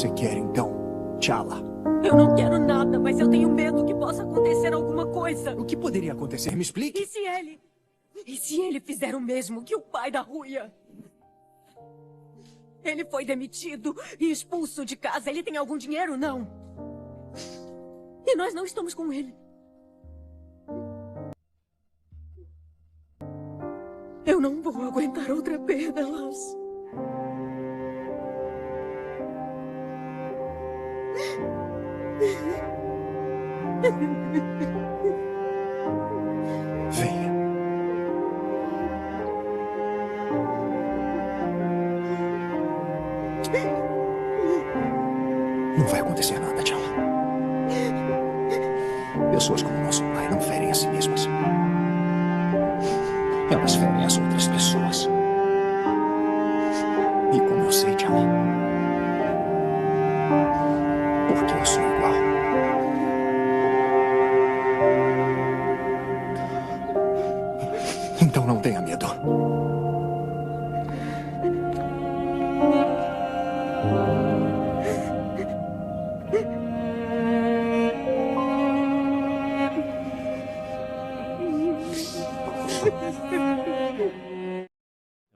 você quer então, T'Challa? Eu não quero nada, mas eu tenho medo que possa acontecer alguma coisa. O que poderia acontecer? Me explique. E se ele fizer o mesmo que o pai da Ruia? Ele foi demitido e expulso de casa. Ele tem algum dinheiro? Não. E nós não estamos com ele. Eu não vou aguentar outra perda, Lance. Venha. Não vai acontecer nada, T'Challa. Pessoas como nosso pai não ferem a si mesmas. Elas ferem as outras pessoas. E como eu sei, T'Challa? Porque eu sou igual. Então não tenha medo.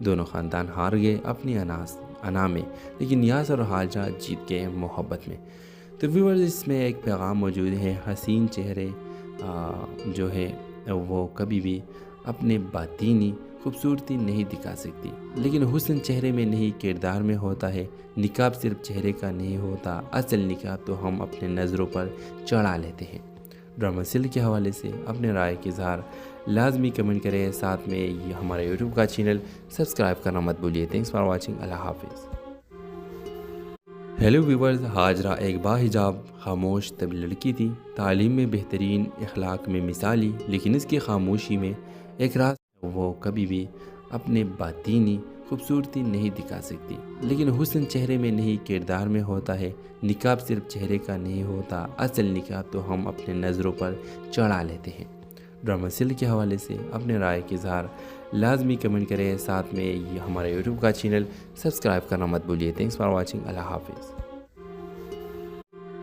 دونوں خاندان ہار گئے اپنی انا میں، لیکن یاسر اور حاجرہ جیت گئے محبت میں۔ تو ویورز اس میں ایک پیغام موجود ہے، حسین چہرے جو ہے وہ کبھی بھی اپنے باطینی خوبصورتی نہیں دکھا سکتی، لیکن حسن چہرے میں نہیں کردار میں ہوتا ہے۔ نقاب صرف چہرے کا نہیں ہوتا، اصل نقاب تو ہم اپنے نظروں پر چڑھا لیتے ہیں۔ ڈرامہ سیل کے حوالے سے اپنے رائے کے اظہار لازمی کمنٹ کریں، ساتھ میں یہ ہمارا یوٹیوب کا چینل سبسکرائب کرنا مت بھولیے۔ تھینکس فار واچنگ، اللہ حافظ۔ ہیلو ویورز، حاجرہ ایک باحجاب خاموش طویل لڑکی تھی، تعلیم میں بہترین، اخلاق میں مثالی، لیکن اس کی خاموشی میں ایک راز وہ کبھی بھی اپنے باطینی خوبصورتی نہیں دکھا سکتی، لیکن حسن چہرے میں نہیں کردار میں ہوتا ہے۔ نقاب صرف چہرے کا نہیں ہوتا، اصل نقاب تو ہم اپنے نظروں پر چڑھا لیتے ہیں۔ ڈرامہ سیل کے حوالے سے اپنے رائے کے اظہار لازمی کمنٹ کریں، ساتھ میں یہ ہمارا یوٹیوب کا چینل سبسکرائب کرنا مت بھولیے۔ تھینکس فار واچنگ، اللہ حافظ۔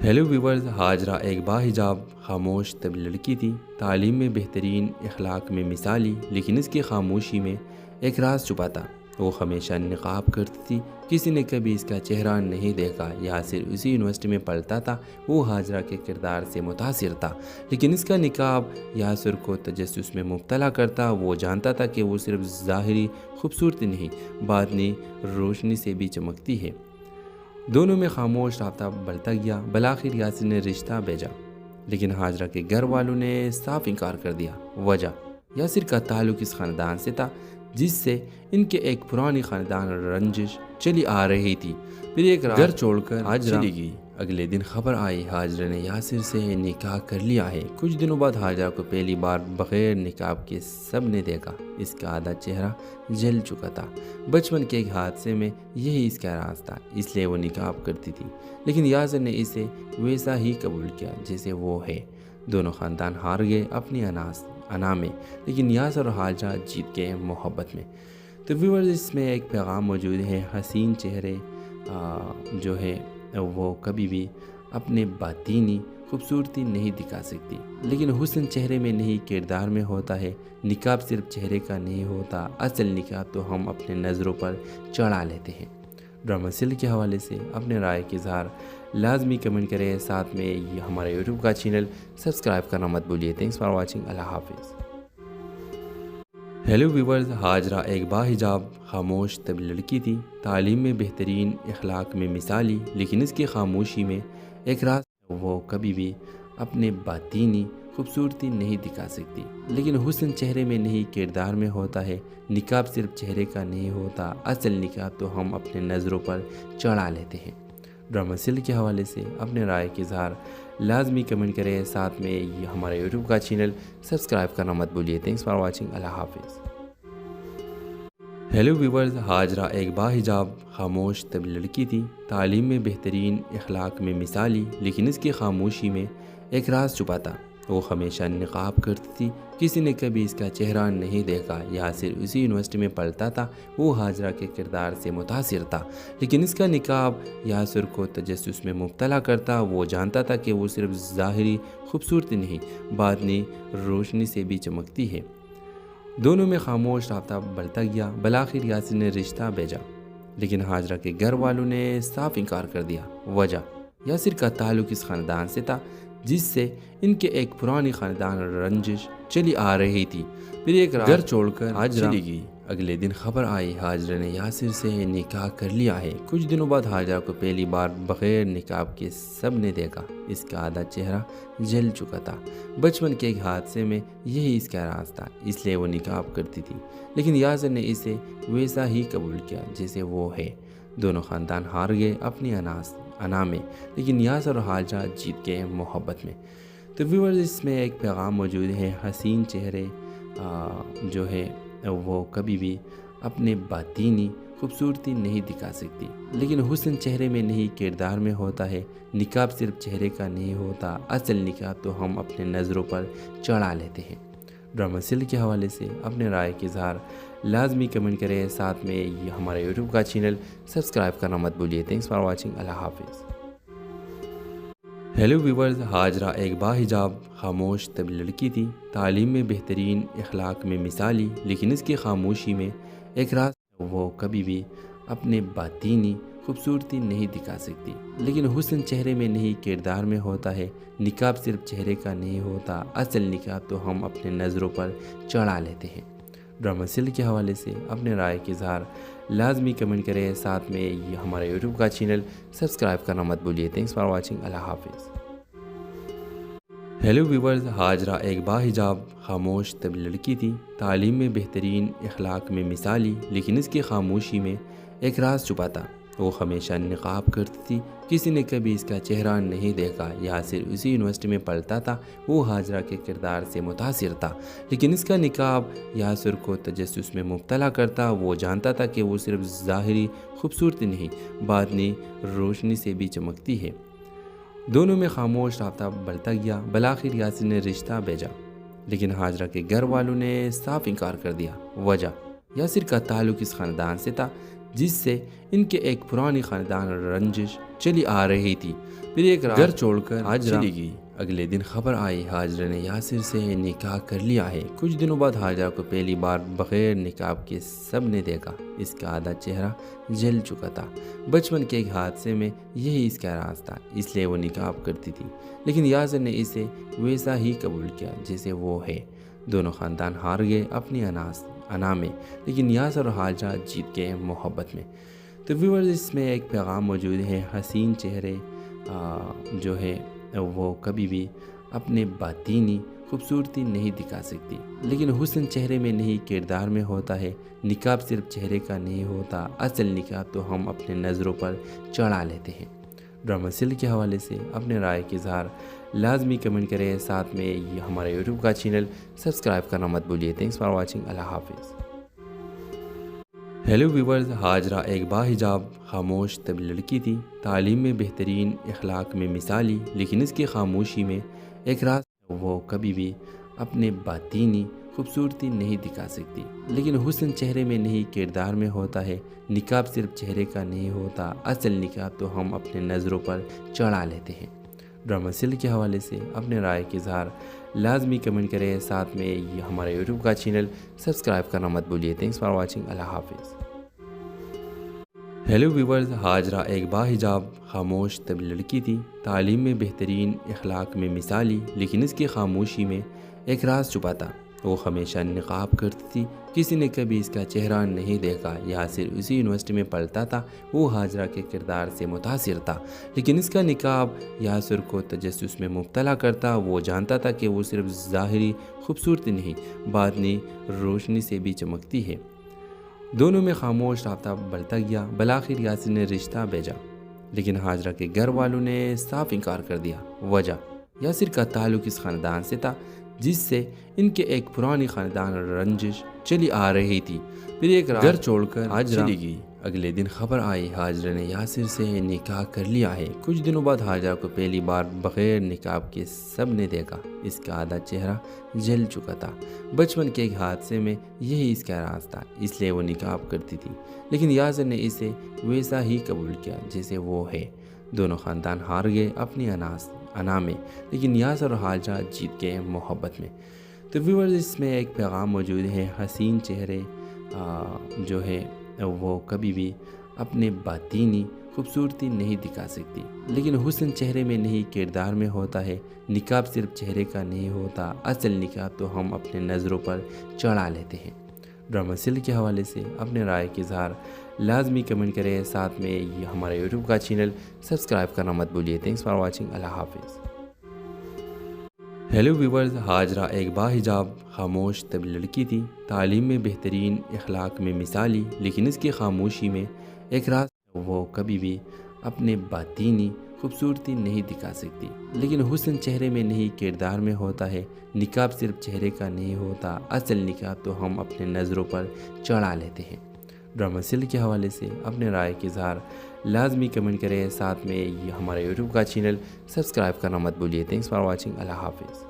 ہیلو ویورز، حاجرہ ایک باحجاب خاموش طویل لڑکی تھی، تعلیم میں بہترین، اخلاق میں مثالی، لیکن اس کی خاموشی میں ایک راز چھپا تھا۔ وہ ہمیشہ نقاب کرتی تھی، کسی نے کبھی اس کا چہرہ نہیں دیکھا۔ یاسر اسی یونیورسٹی میں پڑھتا تھا، وہ حاجرہ کے کردار سے متاثر تھا، لیکن اس کا نقاب یاسر کو تجسس میں مبتلا کرتا۔ وہ جانتا تھا کہ وہ صرف ظاہری خوبصورتی نہیں، باطنی روشنی سے بھی چمکتی ہے۔ دونوں میں خاموش رابطہ بڑھتا گیا، بالآخر یاسر نے رشتہ بھیجا، لیکن حاجرہ کے گھر والوں نے صاف انکار کر دیا۔ وجہ، یاسر کا تعلق اس خاندان سے تھا جس سے ان کے ایک پرانی خاندان رنجش چلی آ رہی تھی۔ پھر ایک رات گھر چھوڑ کر حاجرہ چلی گئی۔ اگلے دن خبر آئی حاجرہ نے یاسر سے نکاح کر لیا ہے۔ کچھ دنوں بعد حاجرہ کو پہلی بار بغیر نقاب کے سب نے دیکھا۔ اس کا آدھا چہرہ جل چکا تھا۔ بچپن کے ایک حادثے میں یہی اس کا راز تھا، اس لیے وہ نقاب کرتی تھی، لیکن یاسر نے اسے ویسا ہی قبول کیا جیسے وہ ہے۔ دونوں خاندان ہار گئے اپنی انا میں، لیکن یاسر اور حاجرہ جیت گئے محبت میں۔ تو ویورز اس میں ایک پیغام موجود ہے، حسین چہرے جو ہے وہ کبھی بھی اپنے باطینی خوبصورتی نہیں دکھا سکتی، لیکن حسن چہرے میں نہیں کردار میں ہوتا ہے۔ نقاب صرف چہرے کا نہیں ہوتا، اصل نقاب تو ہم اپنے نظروں پر چڑھا لیتے ہیں۔ ڈرامہ سیل کے حوالے سے اپنے رائے کے اظہار لازمی کمنٹ کریں، ساتھ میں یہ ہمارا یوٹیوب کا چینل سبسکرائب کرنا مت بھولیے۔ تھینکس فار واچنگ، اللہ حافظ۔ ہیلو ویورز، حاجرہ ایک باحجاب خاموش طویل لڑکی تھی، تعلیم میں بہترین، اخلاق میں مثالی، لیکن اس کی خاموشی میں ایک راز وہ کبھی بھی اپنے باطینی خوبصورتی نہیں دکھا سکتی، لیکن حسن چہرے میں نہیں کردار میں ہوتا ہے۔ نقاب صرف چہرے کا نہیں ہوتا، اصل نقاب تو ہم اپنے نظروں پر چڑھا لیتے ہیں۔ ڈرامہ سیل کے حوالے سے اپنے رائے کے اظہار لازمی کمنٹ کریں، ساتھ میں یہ ہمارا یوٹیوب کا چینل سبسکرائب کرنا مت بھولیے۔ تھینکس فار واچنگ، اللہ حافظ۔ ہیلو ویورز، حاجرہ ایک باحجاب خاموش طویل لڑکی تھی، تعلیم میں بہترین، اخلاق میں مثالی، لیکن اس کی خاموشی میں ایک راز چھپا تھا۔ وہ ہمیشہ نقاب کرتی تھی، کسی نے کبھی اس کا چہرہ نہیں دیکھا۔ یاسر اسی یونیورسٹی میں پڑھتا تھا، وہ حاجرہ کے کردار سے متاثر تھا، لیکن اس کا نقاب یاسر کو تجسس میں مبتلا کرتا۔ وہ جانتا تھا کہ وہ صرف ظاہری خوبصورتی نہیں، باطنی روشنی سے بھی چمکتی ہے۔ دونوں میں خاموش رابطہ بڑھتا گیا، بالآخر یاسر نے رشتہ بھیجا، لیکن حاجرہ کے گھر والوں نے صاف انکار کر دیا۔ وجہ، یاسر کا تعلق اس خاندان سے تھا جس سے ان کے ایک پرانی خاندان رنجش چلی آ رہی تھی۔ پھر ایک رات گھر چھوڑ کر حاجرہ چلی گئی۔ اگلے دن خبر آئی حاجرہ نے یاسر سے نکاح کر لیا ہے۔ کچھ دنوں بعد حاجرہ کو پہلی بار بغیر نقاب کے سب نے دیکھا۔ اس کا آدھا چہرہ جل چکا تھا۔ بچپن کے ایک حادثے میں یہی اس کا راز تھا، اس لیے وہ نقاب کرتی تھی، لیکن یاسر نے اسے ویسا ہی قبول کیا جیسے وہ ہے۔ دونوں خاندان ہار گئے اپنی انا میں، لیکن یاسر اور حاجرہ جیت گئے محبت میں۔ تو ویورز اس میں ایک پیغام موجود ہے، حسین چہرے جو ہے وہ کبھی بھی اپنے باطینی خوبصورتی نہیں دکھا سکتی، لیکن حسن چہرے میں نہیں کردار میں ہوتا ہے۔ نقاب صرف چہرے کا نہیں ہوتا، اصل نقاب تو ہم اپنے نظروں پر چڑھا لیتے ہیں۔ ڈرامہ سیل کے حوالے سے اپنے رائے کے اظہار لازمی کمنٹ کریں، ساتھ میں یہ ہمارا یوٹیوب کا چینل سبسکرائب کرنا مت بھولیے۔ تھینکس فار واچنگ، اللہ حافظ۔ ہیلو ویورز، حاجرہ ایک باحجاب خاموش طویل لڑکی تھی، تعلیم میں بہترین، اخلاق میں مثالی، لیکن اس کی خاموشی میں ایک راز وہ کبھی بھی اپنے باطینی خوبصورتی نہیں دکھا سکتی، لیکن حسن چہرے میں نہیں کردار میں ہوتا ہے۔ نقاب صرف چہرے کا نہیں ہوتا، اصل نقاب تو ہم اپنے نظروں پر چڑھا لیتے ہیں۔ ڈرامہ سیل کے حوالے سے اپنے رائے کے اظہار لازمی کمنٹ کریں، ساتھ میں یہ ہمارے یوٹیوب کا چینل سبسکرائب کرنا مت بھولیے۔ تھینکس فار واچنگ، اللہ حافظ۔ ہیلو ویورز، ہاجرہ ایک باحجاب خاموش طبی لڑکی تھی، تعلیم میں بہترین، اخلاق میں مثالی، لیکن اس کی خاموشی میں ایک راز چھپا تھا۔ وہ ہمیشہ نقاب کرتی تھی، کسی نے کبھی اس کا چہرہ نہیں دیکھا۔ یاسر اسی یونیورسٹی میں پڑھتا تھا، وہ ہاجرہ کے کردار سے متاثر تھا، لیکن اس کا نقاب یاسر کو تجسس میں مبتلا کرتا۔ وہ جانتا تھا کہ وہ صرف ظاہری خوبصورتی نہیں، باطنی روشنی سے بھی چمکتی ہے۔ دونوں میں خاموش رابطہ بڑھتا گیا۔ بالآخر یاسر نے رشتہ بھیجا، لیکن ہاجرہ کے گھر والوں نے صاف انکار کر دیا۔ وجہ، یاسر کا تعلق اس خاندان سے تھا جس سے ان کے ایک پرانی خاندان رنجش چلی آ رہی تھی۔ پھر ایک رات گھر چھوڑ کر ہاجرہ چلی گئی۔ اگلے دن خبر آئی ہاجرہ نے یاسر سے نکاح کر لیا ہے۔ کچھ دنوں بعد ہاجرہ کو پہلی بار بغیر نقاب کے سب نے دیکھا۔ اس کا آدھا چہرہ جل چکا تھا۔ بچپن کے ایک حادثے میں یہی اس کا راز تھا، اس لیے وہ نقاب کرتی تھی، لیکن یاسر نے اسے ویسا ہی قبول کیا جیسے وہ ہے۔ دونوں خاندان ہار گئے اپنی انا میں، لیکن یاسر اور ہاجرہ جیت گئے محبت میں۔ تو ویورز، اس میں ایک پیغام موجود ہے، حسین چہرے جو ہے وہ کبھی بھی اپنے باطینی خوبصورتی نہیں دکھا سکتی، لیکن حسن چہرے میں نہیں کردار میں ہوتا ہے۔ نقاب صرف چہرے کا نہیں ہوتا، اصل نقاب تو ہم اپنے نظروں پر چڑھا لیتے ہیں۔ ڈرامہ سیل کے حوالے سے اپنے رائے کے اظہار لازمی کمنٹ کریں، ساتھ میں یہ ہمارے یوٹیوب کا چینل سبسکرائب کرنا مت بھولیے۔ تھینکس فار واچنگ، اللہ حافظ۔ ہیلو ویورز، ہاجرہ ایک باحجاب خاموش طبی لڑکی تھی، تعلیم میں بہترین، اخلاق میں مثالی، لیکن اس کی خاموشی میں ایک راز وہ کبھی بھی اپنے باطینی خوبصورتی نہیں دکھا سکتی، لیکن حسن چہرے میں نہیں کردار میں ہوتا ہے۔ نقاب صرف چہرے کا نہیں ہوتا، اصل نقاب تو ہم اپنے نظروں پر چڑھا لیتے ہیں۔ ڈرامہ سیل کے حوالے سے اپنے رائے کے اظہار لازمی کمنٹ کریں، ساتھ میں یہ ہمارے یوٹیوب کا چینل سبسکرائب کرنا مت بھولیے۔ تھینکس فار واچنگ، اللہ حافظ۔ ہیلو ویورز، ہاجرہ ایک باحجاب خاموش طبی لڑکی تھی، تعلیم میں بہترین، اخلاق میں مثالی، لیکن اس کی خاموشی میں ایک راز چھپا تھا۔ وہ ہمیشہ نقاب کرتی تھی، کسی نے کبھی اس کا چہرہ نہیں دیکھا۔ یاسر اسی یونیورسٹی میں پڑھتا تھا، وہ ہاجرہ کے کردار سے متاثر تھا، لیکن اس کا نقاب یاسر کو تجسس میں مبتلا کرتا۔ وہ جانتا تھا کہ وہ صرف ظاہری خوبصورتی نہیں، باطنی روشنی سے بھی چمکتی ہے۔ دونوں میں خاموش رابطہ بڑھتا گیا۔ بالآخر یاسر نے رشتہ بھیجا، لیکن ہاجرہ کے گھر والوں نے صاف انکار کر دیا۔ وجہ، یاسر کا تعلق اس خاندان سے تھا جس سے ان کے ایک پرانی خاندان رنجش چلی آ رہی تھی۔ پھر ایک رات گھر چھوڑ کر ہاجرہ چلی گئی۔ اگلے دن خبر آئی ہاجرہ نے یاسر سے نکاح کر لیا ہے۔ کچھ دنوں بعد ہاجرہ کو پہلی بار بغیر نقاب کے سب نے دیکھا۔ اس کا آدھا چہرہ جل چکا تھا۔ بچپن کے ایک حادثے میں یہی اس کا راز تھا، اس لیے وہ نقاب کرتی تھی، لیکن یاسر نے اسے ویسا ہی قبول کیا جیسے وہ ہے۔ دونوں خاندان ہار گئے اپنی انا میں، لیکن یاسر اور ہاجرہ جیت گئے محبت میں۔ تو ویورز، اس میں ایک پیغام موجود ہے، حسین چہرے جو ہے وہ کبھی بھی اپنے باطینی خوبصورتی نہیں دکھا سکتی، لیکن حسن چہرے میں نہیں کردار میں ہوتا ہے۔ نقاب صرف چہرے کا نہیں ہوتا، اصل نقاب تو ہم اپنے نظروں پر چڑھا لیتے ہیں۔ ڈرامہ سیل کے حوالے سے اپنے رائے کے اظہار لازمی کمنٹ کریں، ساتھ میں یہ ہمارے یوٹیوب کا چینل سبسکرائب کرنا مت بھولیے۔ تھینکس فار واچنگ، اللہ حافظ۔ ہیلو ویورز، ہاجرہ ایک باحجاب خاموش طبی لڑکی تھی، تعلیم میں بہترین، اخلاق میں مثالی، لیکن اس کی خاموشی میں ایک راز وہ کبھی بھی اپنے باطینی خوبصورتی نہیں دکھا سکتی، لیکن حسن چہرے میں نہیں کردار میں ہوتا ہے۔ نقاب صرف چہرے کا نہیں ہوتا، اصل نقاب تو ہم اپنے نظروں پر چڑھا لیتے ہیں۔ ڈرامہ سیل کے حوالے سے اپنے رائے کے اظہار لازمی کمنٹ کریں، ساتھ میں یہ ہمارے یوٹیوب کا چینل سبسکرائب کرنا مت بھولیے۔ تھینکس فار واچنگ، اللہ حافظ۔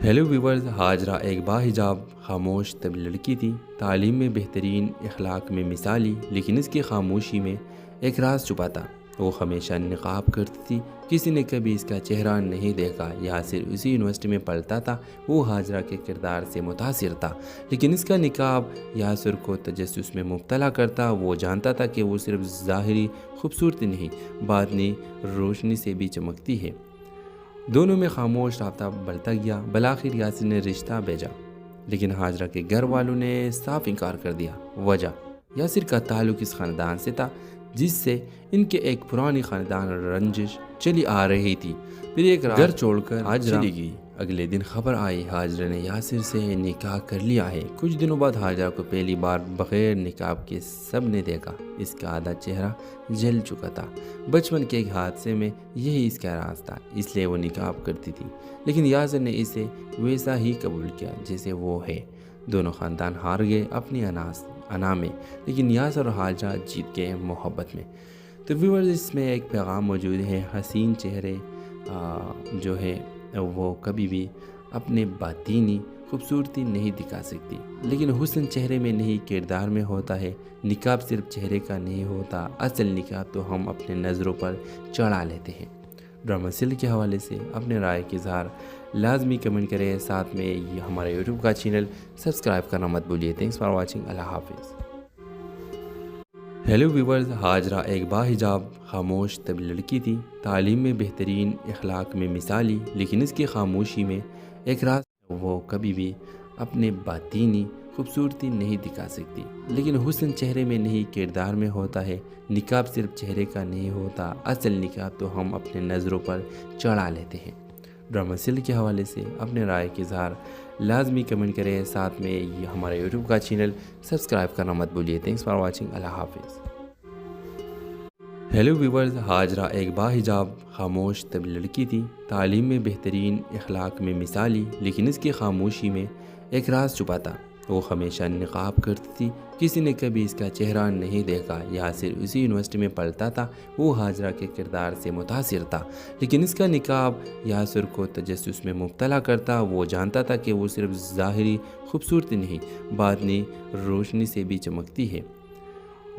ہیلو ویورز، ہاجرہ ایک باحجاب خاموش طبی لڑکی تھی، تعلیم میں بہترین، اخلاق میں مثالی، لیکن اس کی خاموشی میں ایک راز چھپا تھا۔ وہ ہمیشہ نقاب کرتی تھی، کسی نے کبھی اس کا چہرہ نہیں دیکھا۔ یاسر اسی یونیورسٹی میں پڑھتا تھا، وہ ہاجرہ کے کردار سے متاثر تھا، لیکن اس کا نقاب یاسر کو تجسس میں مبتلا کرتا۔ وہ جانتا تھا کہ وہ صرف ظاہری خوبصورتی نہیں، باطنی روشنی سے بھی چمکتی ہے۔ دونوں میں خاموش رابطہ بڑھتا گیا۔ بالآخر یاسر نے رشتہ بھیجا، لیکن ہاجرہ کے گھر والوں نے صاف انکار کر دیا۔ وجہ، یاسر کا تعلق اس خاندان سے تھا جس سے ان کے ایک پرانی خاندان رنجش چلی آ رہی تھی۔ پھر ایک رات گھر چھوڑ کر ہاجرہ چلی گئی۔ اگلے دن خبر آئی ہاجرہ نے یاسر سے نکاح کر لیا ہے۔ کچھ دنوں بعد ہاجرہ کو پہلی بار بغیر نقاب کے سب نے دیکھا۔ اس کا آدھا چہرہ جل چکا تھا۔ بچپن کے ایک حادثے میں یہی اس کا راز تھا، اس لیے وہ نقاب کرتی تھی، لیکن یاسر نے اسے ویسا ہی قبول کیا جیسے وہ ہے۔ دونوں خاندان ہار گئے اپنی انا میں، لیکن یاسر اور ہاجرہ جیت گئے محبت میں۔ تو ویورز، اس میں ایک پیغام موجود ہے، حسین چہرے جو ہے وہ کبھی بھی اپنے باطینی خوبصورتی نہیں دکھا سکتی، لیکن حسن چہرے میں نہیں کردار میں ہوتا ہے۔ نقاب صرف چہرے کا نہیں ہوتا، اصل نقاب تو ہم اپنے نظروں پر چڑھا لیتے ہیں۔ ڈرامہ سیل کے حوالے سے اپنے رائے کے اظہار لازمی کمنٹ کریں، ساتھ میں یہ ہمارے یوٹیوب کا چینل سبسکرائب کرنا مت بھولیے۔ تھینکس فار واچنگ، اللہ حافظ۔ ہیلو ویورز، ہاجرہ ایک باحجاب خاموش طبی لڑکی تھی، تعلیم میں بہترین، اخلاق میں مثالی، لیکن اس کی خاموشی میں ایک راز وہ کبھی بھی اپنے باطینی خوبصورتی نہیں دکھا سکتی، لیکن حسن چہرے میں نہیں کردار میں ہوتا ہے۔ نقاب صرف چہرے کا نہیں ہوتا، اصل نقاب تو ہم اپنے نظروں پر چڑھا لیتے ہیں۔ ڈرامہ سیل کے حوالے سے اپنے رائے کے اظہار لازمی کمنٹ کریں، ساتھ میں یہ ہمارے یوٹیوب کا چینل سبسکرائب کرنا مت بھولیے۔ تھینکس فار واچنگ، اللہ حافظ۔ ہیلو ویورز، ہاجرہ ایک باحجاب خاموش طبی لڑکی تھی، تعلیم میں بہترین، اخلاق میں مثالی، لیکن اس کی خاموشی میں ایک راز چھپا تھا۔ وہ ہمیشہ نقاب کرتی تھی، کسی نے کبھی اس کا چہرہ نہیں دیکھا۔ یاسر اسی یونیورسٹی میں پڑھتا تھا، وہ ہاجرہ کے کردار سے متاثر تھا، لیکن اس کا نقاب یاسر کو تجسس میں مبتلا کرتا۔ وہ جانتا تھا کہ وہ صرف ظاہری خوبصورتی نہیں، باطنی روشنی سے بھی چمکتی ہے۔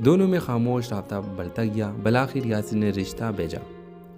دونوں میں خاموش رابطہ بڑھتا گیا۔ بالآخر یاسر نے رشتہ بھیجا،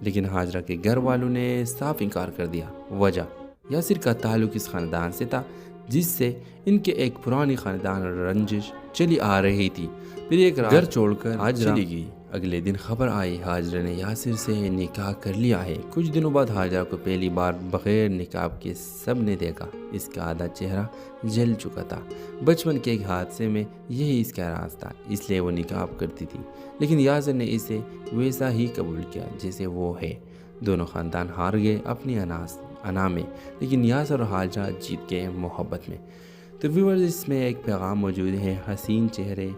لیکن ہاجرہ کے گھر والوں نے صاف انکار کر دیا۔ وجہ، یاسر کا تعلق اس خاندان سے تھا جس سے ان کے ایک پرانی خاندان رنجش چلی آ رہی تھی۔ پھر ایک رات گھر چھوڑ کر ہاجرہ چلی گئی۔ اگلے دن خبر آئی ہاجرہ نے یاسر سے نکاح کر لیا ہے۔ کچھ دنوں بعد ہاجرہ کو پہلی بار بغیر نقاب کے سب نے دیکھا۔ اس کا آدھا چہرہ جل چکا تھا۔ بچپن کے ایک حادثے میں یہی اس کا راز تھا، اس لیے وہ نقاب کرتی تھی، لیکن یاسر نے اسے ویسا ہی قبول کیا جیسے وہ ہے۔ دونوں خاندان ہار گئے اپنی انا میں، لیکن یاسر اور ہاجرہ جیت گئے محبت میں۔ تو ویورز، اس میں ایک پیغام موجود ہے، حسین چہرے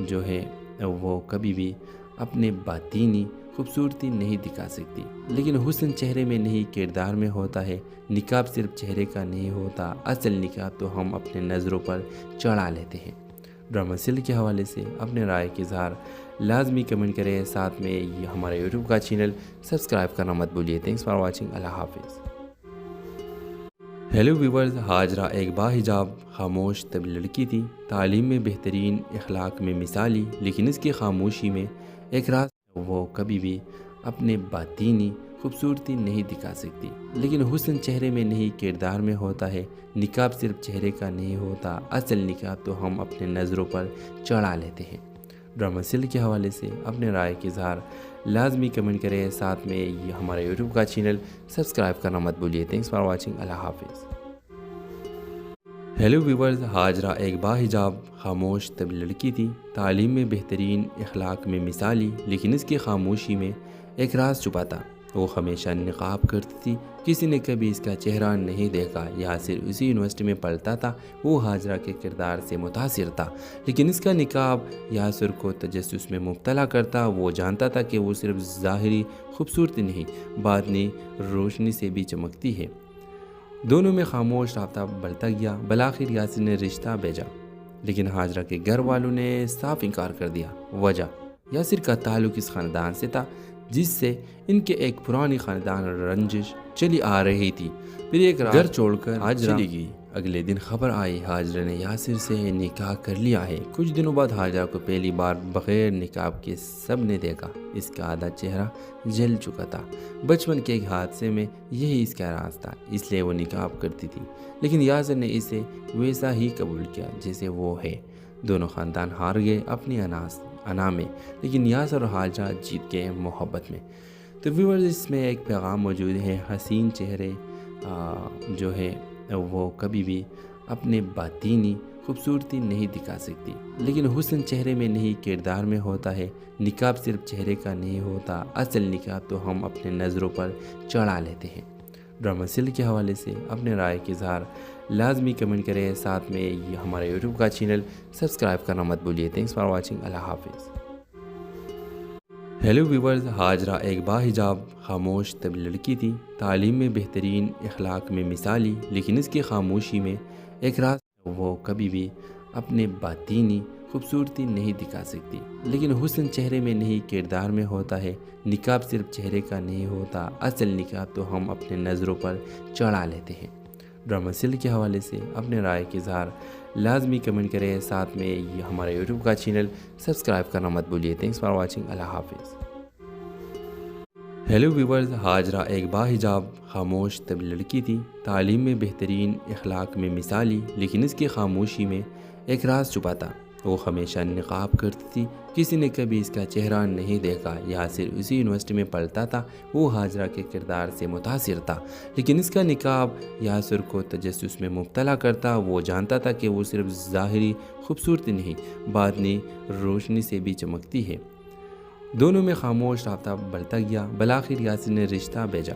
جو ہے وہ کبھی بھی اپنے باطینی خوبصورتی نہیں دکھا سکتی، لیکن حسن چہرے میں نہیں کردار میں ہوتا ہے۔ نقاب صرف چہرے کا نہیں ہوتا، اصل نقاب تو ہم اپنے نظروں پر چڑھا لیتے ہیں۔ ڈرامہ سیل کے حوالے سے اپنے رائے کے اظہار لازمی کمنٹ کریں، ساتھ میں یہ ہمارے یوٹیوب کا چینل سبسکرائب کرنا مت بھولیے۔ تھینکس فار واچنگ، اللہ حافظ۔ ہیلو ویورز، ہاجرہ ایک باحجاب خاموش طبی لڑکی تھی، تعلیم میں بہترین، اخلاق میں مثالی، لیکن اس کی خاموشی میں ایک راز وہ کبھی بھی اپنے باطینی خوبصورتی نہیں دکھا سکتی، لیکن حسن چہرے میں نہیں کردار میں ہوتا ہے۔ نقاب صرف چہرے کا نہیں ہوتا، اصل نقاب تو ہم اپنے نظروں پر چڑھا لیتے ہیں۔ ڈرامہ سیل کے حوالے سے اپنے رائے کے اظہار لازمی کمنٹ کریں، ساتھ میں یہ ہمارے یوٹیوب کا چینل سبسکرائب کرنا مت بھولیے۔ تھینکس فار واچنگ، اللہ حافظ۔ ہیلو ویورز، ہاجرہ ایک باحجاب خاموش طبی لڑکی تھی، تعلیم میں بہترین، اخلاق میں مثالی، لیکن اس کی خاموشی میں ایک راز چھپا تھا۔ وہ ہمیشہ نقاب کرتی تھی، کسی نے کبھی اس کا چہرہ نہیں دیکھا۔ یاسر اسی یونیورسٹی میں پڑھتا تھا، وہ ہاجرہ کے کردار سے متاثر تھا، لیکن اس کا نقاب یاسر کو تجسس میں مبتلا کرتا۔ وہ جانتا تھا کہ وہ صرف ظاہری خوبصورتی نہیں، باطنی روشنی سے بھی چمکتی ہے۔ دونوں میں خاموش رابطہ بڑھتا گیا۔ بالآخر یاسر نے رشتہ بھیجا، لیکن ہاجرہ کے گھر والوں نے صاف انکار کر دیا۔ وجہ، یاسر کا تعلق اس خاندان سے تھا جس سے ان کے ایک پرانی خاندان رنجش چلی آ رہی تھی۔ پھر ایک رات گھر چھوڑ کر ہاجرہ چلی گئی۔ اگلے دن خبر آئی ہاجرہ نے یاسر سے نکاح کر لیا ہے۔ کچھ دنوں بعد ہاجرہ کو پہلی بار بغیر نقاب کے سب نے دیکھا۔ اس کا آدھا چہرہ جل چکا تھا۔ بچپن کے ایک حادثے میں یہی اس کا راز تھا، اس لیے وہ نقاب کرتی تھی، لیکن یاسر نے اسے ویسا ہی قبول کیا جیسے وہ ہے۔ دونوں خاندان ہار گئے اپنی انا میں، لیکن یاسر اور ہاجرہ جیت گئے محبت میں۔ تو ویورز، اس میں ایک پیغام موجود ہے، حسین چہرے جو ہے وہ کبھی بھی اپنے باطینی خوبصورتی نہیں دکھا سکتی، لیکن حسن چہرے میں نہیں کردار میں ہوتا ہے۔ نقاب صرف چہرے کا نہیں ہوتا، اصل نقاب تو ہم اپنے نظروں پر چڑھا لیتے ہیں۔ ڈرامہ سیل کے حوالے سے اپنے رائے کا اظہار لازمی کمنٹ کریں، ساتھ میں یہ ہمارے یوٹیوب کا چینل سبسکرائب کرنا مت بھولیے۔ تھینکس فار واچنگ، اللہ حافظ۔ ہیلو ویورز، ہاجرہ ایک باحجاب خاموش طبی لڑکی تھی، تعلیم میں بہترین، اخلاق میں مثالی، لیکن اس کی خاموشی میں ایک راز وہ کبھی بھی اپنے باطینی خوبصورتی نہیں دکھا سکتی، لیکن حسن چہرے میں نہیں کردار میں ہوتا ہے۔ نقاب صرف چہرے کا نہیں ہوتا، اصل نقاب تو ہم اپنے نظروں پر چڑھا لیتے ہیں۔ ڈرامہ سیل کے حوالے سے اپنے رائے کا اظہار لازمی کمنٹ کریں، ساتھ میں یہ ہمارے یوٹیوب کا چینل سبسکرائب کرنا مت بھولیے۔ تھینکس فار واچنگ، اللہ حافظ۔ ہیلو ویورز، ہاجرہ ایک باحجاب خاموش طبی لڑکی تھی، تعلیم میں بہترین، اخلاق میں مثالی، لیکن اس کی خاموشی میں ایک راز چھپا تھا۔ وہ ہمیشہ نقاب کرتی تھی، کسی نے کبھی اس کا چہرہ نہیں دیکھا۔ یاسر اسی یونیورسٹی میں پڑھتا تھا، وہ ہاجرہ کے کردار سے متاثر تھا، لیکن اس کا نقاب یاسر کو تجسس میں مبتلا کرتا۔ وہ جانتا تھا کہ وہ صرف ظاہری خوبصورتی نہیں، باطنی روشنی سے بھی چمکتی ہے۔ دونوں میں خاموش رابطہ بڑھتا گیا۔ بالآخر یاسر نے رشتہ بھیجا،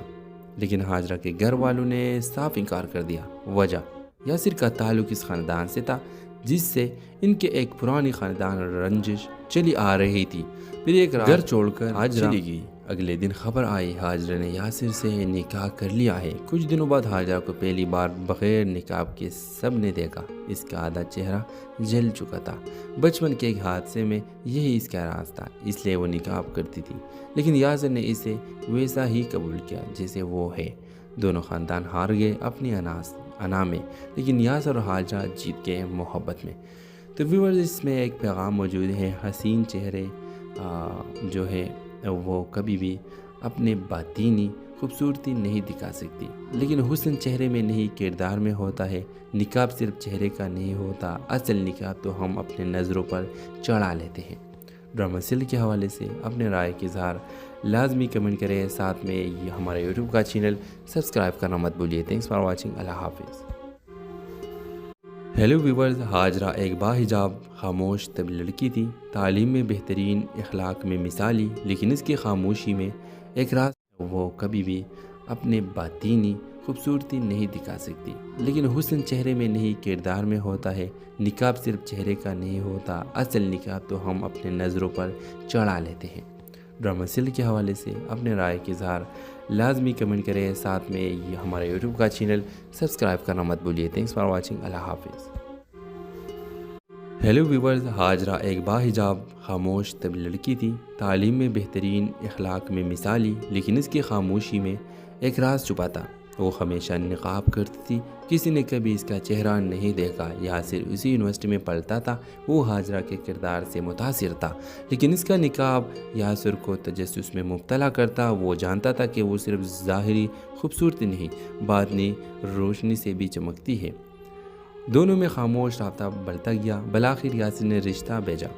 لیکن ہاجرہ کے گھر والوں نے صاف انکار کر دیا۔ وجہ، یاسر کا تعلق اس خاندان سے تھا جس سے ان کے ایک پرانی خاندان رنجش چلی آ رہی تھی۔ پھر ایک گھر چھوڑ کر ہاجرہ چلی گئی۔ اگلے دن خبر آئی ہاجرہ نے یاسر سے نکاح کر لیا ہے۔ کچھ دنوں بعد ہاجرہ کو پہلی بار بغیر نقاب کے سب نے دیکھا۔ اس کا آدھا چہرہ جل چکا تھا۔ بچپن کے ایک حادثے میں یہی اس کا راز تھا، اس لیے وہ نقاب کرتی تھی، لیکن یاسر نے اسے ویسا ہی قبول کیا جیسے وہ ہے۔ دونوں خاندان ہار گئے اپنی انا میں، لیکن یاسر اور ہاجرہ جیت گئے محبت میں۔ تو ویورز، اس میں ایک پیغام موجود ہے، حسین چہرے جو ہے وہ کبھی بھی اپنے باطینی خوبصورتی نہیں دکھا سکتی، لیکن حسن چہرے میں نہیں کردار میں ہوتا ہے۔ نقاب صرف چہرے کا نہیں ہوتا، اصل نقاب تو ہم اپنے نظروں پر چڑھا لیتے ہیں۔ ڈرامہ سیل کے حوالے سے اپنے رائے کا اظہار لازمی کمنٹ کریں، ساتھ میں یہ ہمارے یوٹیوب کا چینل سبسکرائب کرنا مت بھولیے۔ تھینکس فار واچنگ، اللہ حافظ۔ ہیلو ویورز، ہاجرہ ایک باحجاب خاموش طبی لڑکی تھی، تعلیم میں بہترین، اخلاق میں مثالی، لیکن اس کی خاموشی میں ایک راز وہ کبھی بھی اپنے باطینی خوبصورتی نہیں دکھا سکتی، لیکن حسن چہرے میں نہیں کردار میں ہوتا ہے۔ نقاب صرف چہرے کا نہیں ہوتا، اصل نقاب تو ہم اپنے نظروں پر چڑھا لیتے ہیں۔ ڈرامہ سیل کے حوالے سے اپنے رائے کا اظہار لازمی کمنٹ کریں، ساتھ میں یہ ہمارے یوٹیوب کا چینل سبسکرائب کرنا مت بھولیے۔ تھینکس فار واچنگ، اللہ حافظ۔ ہیلو ویورز، ہاجرہ ایک باحجاب خاموش طبی لڑکی تھی، تعلیم میں بہترین، اخلاق میں مثالی، لیکن اس کی خاموشی میں ایک راز چھپا تھا۔ وہ ہمیشہ نقاب کرتی تھی، کسی نے کبھی اس کا چہرہ نہیں دیکھا۔ یاسر اسی یونیورسٹی میں پڑھتا تھا، وہ ہاجرہ کے کردار سے متاثر تھا، لیکن اس کا نقاب یاسر کو تجسس میں مبتلا کرتا۔ وہ جانتا تھا کہ وہ صرف ظاہری خوبصورتی نہیں، باطنی روشنی سے بھی چمکتی ہے۔ دونوں میں خاموش رابطہ بڑھتا گیا۔ بالآخر یاسر نے رشتہ بھیجا،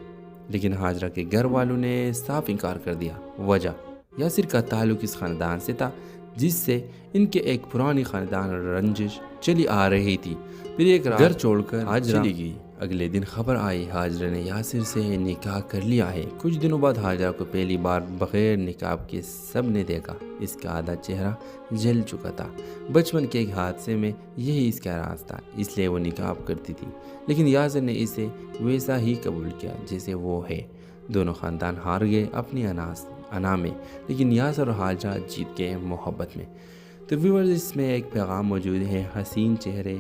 لیکن ہاجرہ کے گھر والوں نے صاف انکار کر دیا۔ وجہ، یاسر کا تعلق اس خاندان سے تھا جس سے ان کے ایک پرانی خاندان رنجش چلی آ رہی تھی۔ پھر ایک گھر چھوڑ کر ہاجرہ چلی گئی۔ اگلے دن خبر آئی ہاجرہ نے یاسر سے نکاح کر لیا ہے۔ کچھ دنوں بعد ہاجرہ کو پہلی بار بغیر نقاب کے سب نے دیکھا۔ اس کا آدھا چہرہ جل چکا تھا۔ بچپن کے ایک حادثے میں یہی اس کا راز تھا، اس لیے وہ نقاب کرتی تھی، لیکن یاسر نے اسے ویسا ہی قبول کیا جیسے وہ ہے۔ دونوں خاندان ہار گئے اپنی انا میں، لیکن یاسر اور ہاجرہ جیت گئے محبت میں۔ تو ویورز، اس میں ایک پیغام موجود ہے، حسین چہرے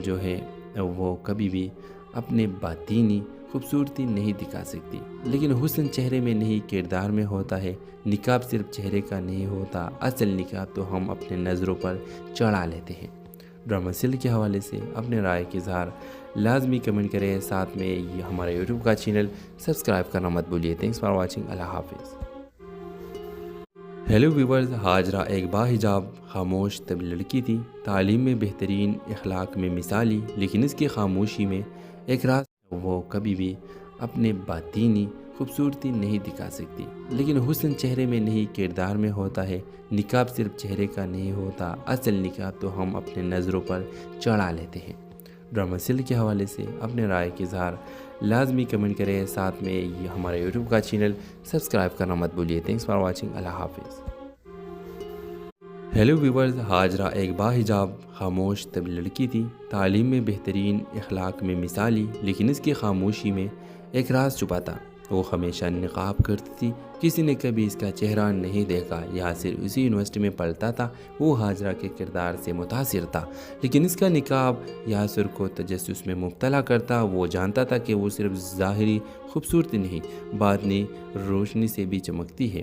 جو ہے وہ کبھی بھی اپنے باطینی خوبصورتی نہیں دکھا سکتی، لیکن حسن چہرے میں نہیں کردار میں ہوتا ہے۔ نقاب صرف چہرے کا نہیں ہوتا، اصل نقاب تو ہم اپنے نظروں پر چڑھا لیتے ہیں۔ ڈرامہ سیل کے حوالے سے اپنے رائے کے اظہار لازمی کمنٹ کریں، ساتھ میں یہ ہمارے یوٹیوب کا چینل سبسکرائب کرنا مت بھولیے۔ تھینکس فار واچنگ، اللہ حافظ۔ ہیلو ویورز، ہاجرہ ایک باحجاب خاموش طبی لڑکی تھی، تعلیم میں بہترین، اخلاق میں مثالی، لیکن اس کی خاموشی میں ایک راز وہ کبھی بھی اپنے باطینی خوبصورتی نہیں دکھا سکتی۔ لیکن حسن چہرے میں نہیں، کردار میں ہوتا ہے۔ نقاب صرف چہرے کا نہیں ہوتا، اصل نقاب تو ہم اپنے نظروں پر چڑھا لیتے ہیں۔ ڈرامہ سیل کے حوالے سے اپنے رائے کے اظہار لازمی کمنٹ کریں، ساتھ میں یہ ہمارے یوٹیوب کا چینل سبسکرائب کرنا مت بھولیے۔ تھینکس فار واچنگ، اللہ حافظ۔ ہیلو ویورز، ہاجرہ ایک باحجاب خاموش طبی لڑکی تھی، تعلیم میں بہترین، اخلاق میں مثالی، لیکن اس کی خاموشی میں ایک راز چھپا تھا۔ وہ ہمیشہ نقاب کرتی تھی، کسی نے کبھی اس کا چہرہ نہیں دیکھا۔ یاسر اسی یونیورسٹی میں پڑھتا تھا، وہ ہاجرہ کے کردار سے متاثر تھا، لیکن اس کا نقاب یاسر کو تجسس میں مبتلا کرتا۔ وہ جانتا تھا کہ وہ صرف ظاہری خوبصورتی نہیں، باطنی روشنی سے بھی چمکتی ہے۔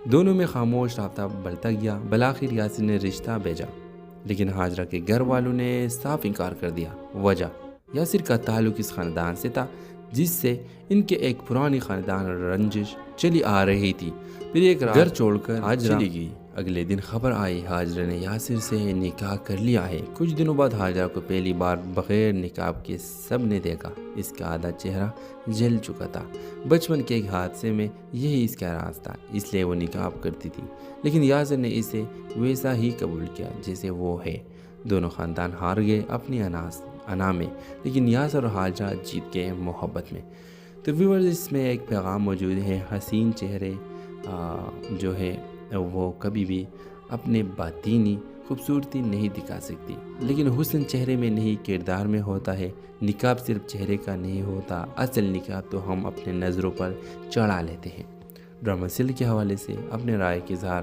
دونوں میں خاموش رابطہ بڑھتا گیا۔ بالآخر یاسر نے رشتہ بھیجا، لیکن ہاجرہ کے گھر والوں نے صاف انکار کر دیا۔ وجہ، یاسر کا تعلق اس خاندان سے تھا جس سے ان کے ایک پرانی خاندان رنجش چلی آ رہی تھی۔ پھر ایک گھر چھوڑ کر ہاجرہ چلی گئی۔ اگلے دن خبر آئی ہاجرہ نے یاسر سے نکاح کر لیا ہے۔ کچھ دنوں بعد ہاجرہ کو پہلی بار بغیر نقاب کے سب نے دیکھا۔ اس کا آدھا چہرہ جل چکا تھا۔ بچپن کے ایک حادثے میں یہی اس کا راز تھا، اس لیے وہ نقاب کرتی تھی، لیکن یاسر نے اسے ویسا ہی قبول کیا جیسے وہ ہے۔ دونوں خاندان ہار گئے اپنی انا میں، لیکن یاسر اور ہاجرہ جیت گئے محبت میں۔ تو ویورز، اس میں ایک پیغام موجود ہے، حسین چہرے جو ہے وہ کبھی بھی اپنے باطینی خوبصورتی نہیں دکھا سکتی، لیکن حسن چہرے میں نہیں، کردار میں ہوتا ہے۔ نقاب صرف چہرے کا نہیں ہوتا، اصل نقاب تو ہم اپنے نظروں پر چڑھا لیتے ہیں۔ ڈرامہ سیل کے حوالے سے اپنے رائے کے اظہار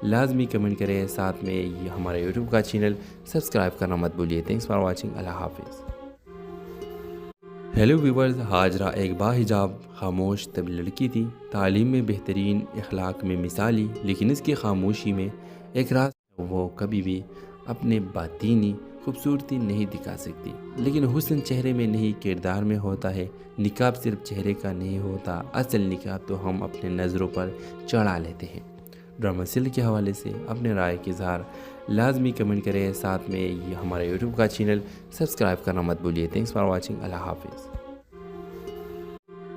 لازمی کمنٹ کریں، ساتھ میں یہ ہمارے یوٹیوب کا چینل سبسکرائب کرنا مت بھولیے۔ تھینکس فار واچنگ، اللہ حافظ۔ ہیلو ویورز، ہاجرہ ایک باحجاب خاموش طبی لڑکی تھی، تعلیم میں بہترین، اخلاق میں مثالی، لیکن اس کی خاموشی میں ایک راز وہ کبھی بھی اپنے باطینی خوبصورتی نہیں دکھا سکتی، لیکن حسن چہرے میں نہیں، کردار میں ہوتا ہے۔ نقاب صرف چہرے کا نہیں ہوتا، اصل نقاب تو ہم اپنے نظروں پر چڑھا لیتے ہیں۔ ڈرامہ سیل کے حوالے سے اپنے رائے کے اظہار لازمی کمنٹ کریں، ساتھ میں یہ ہمارے یوٹیوب کا چینل سبسکرائب کرنا مت بھولیے۔ تھینکس فار واچنگ، اللہ حافظ۔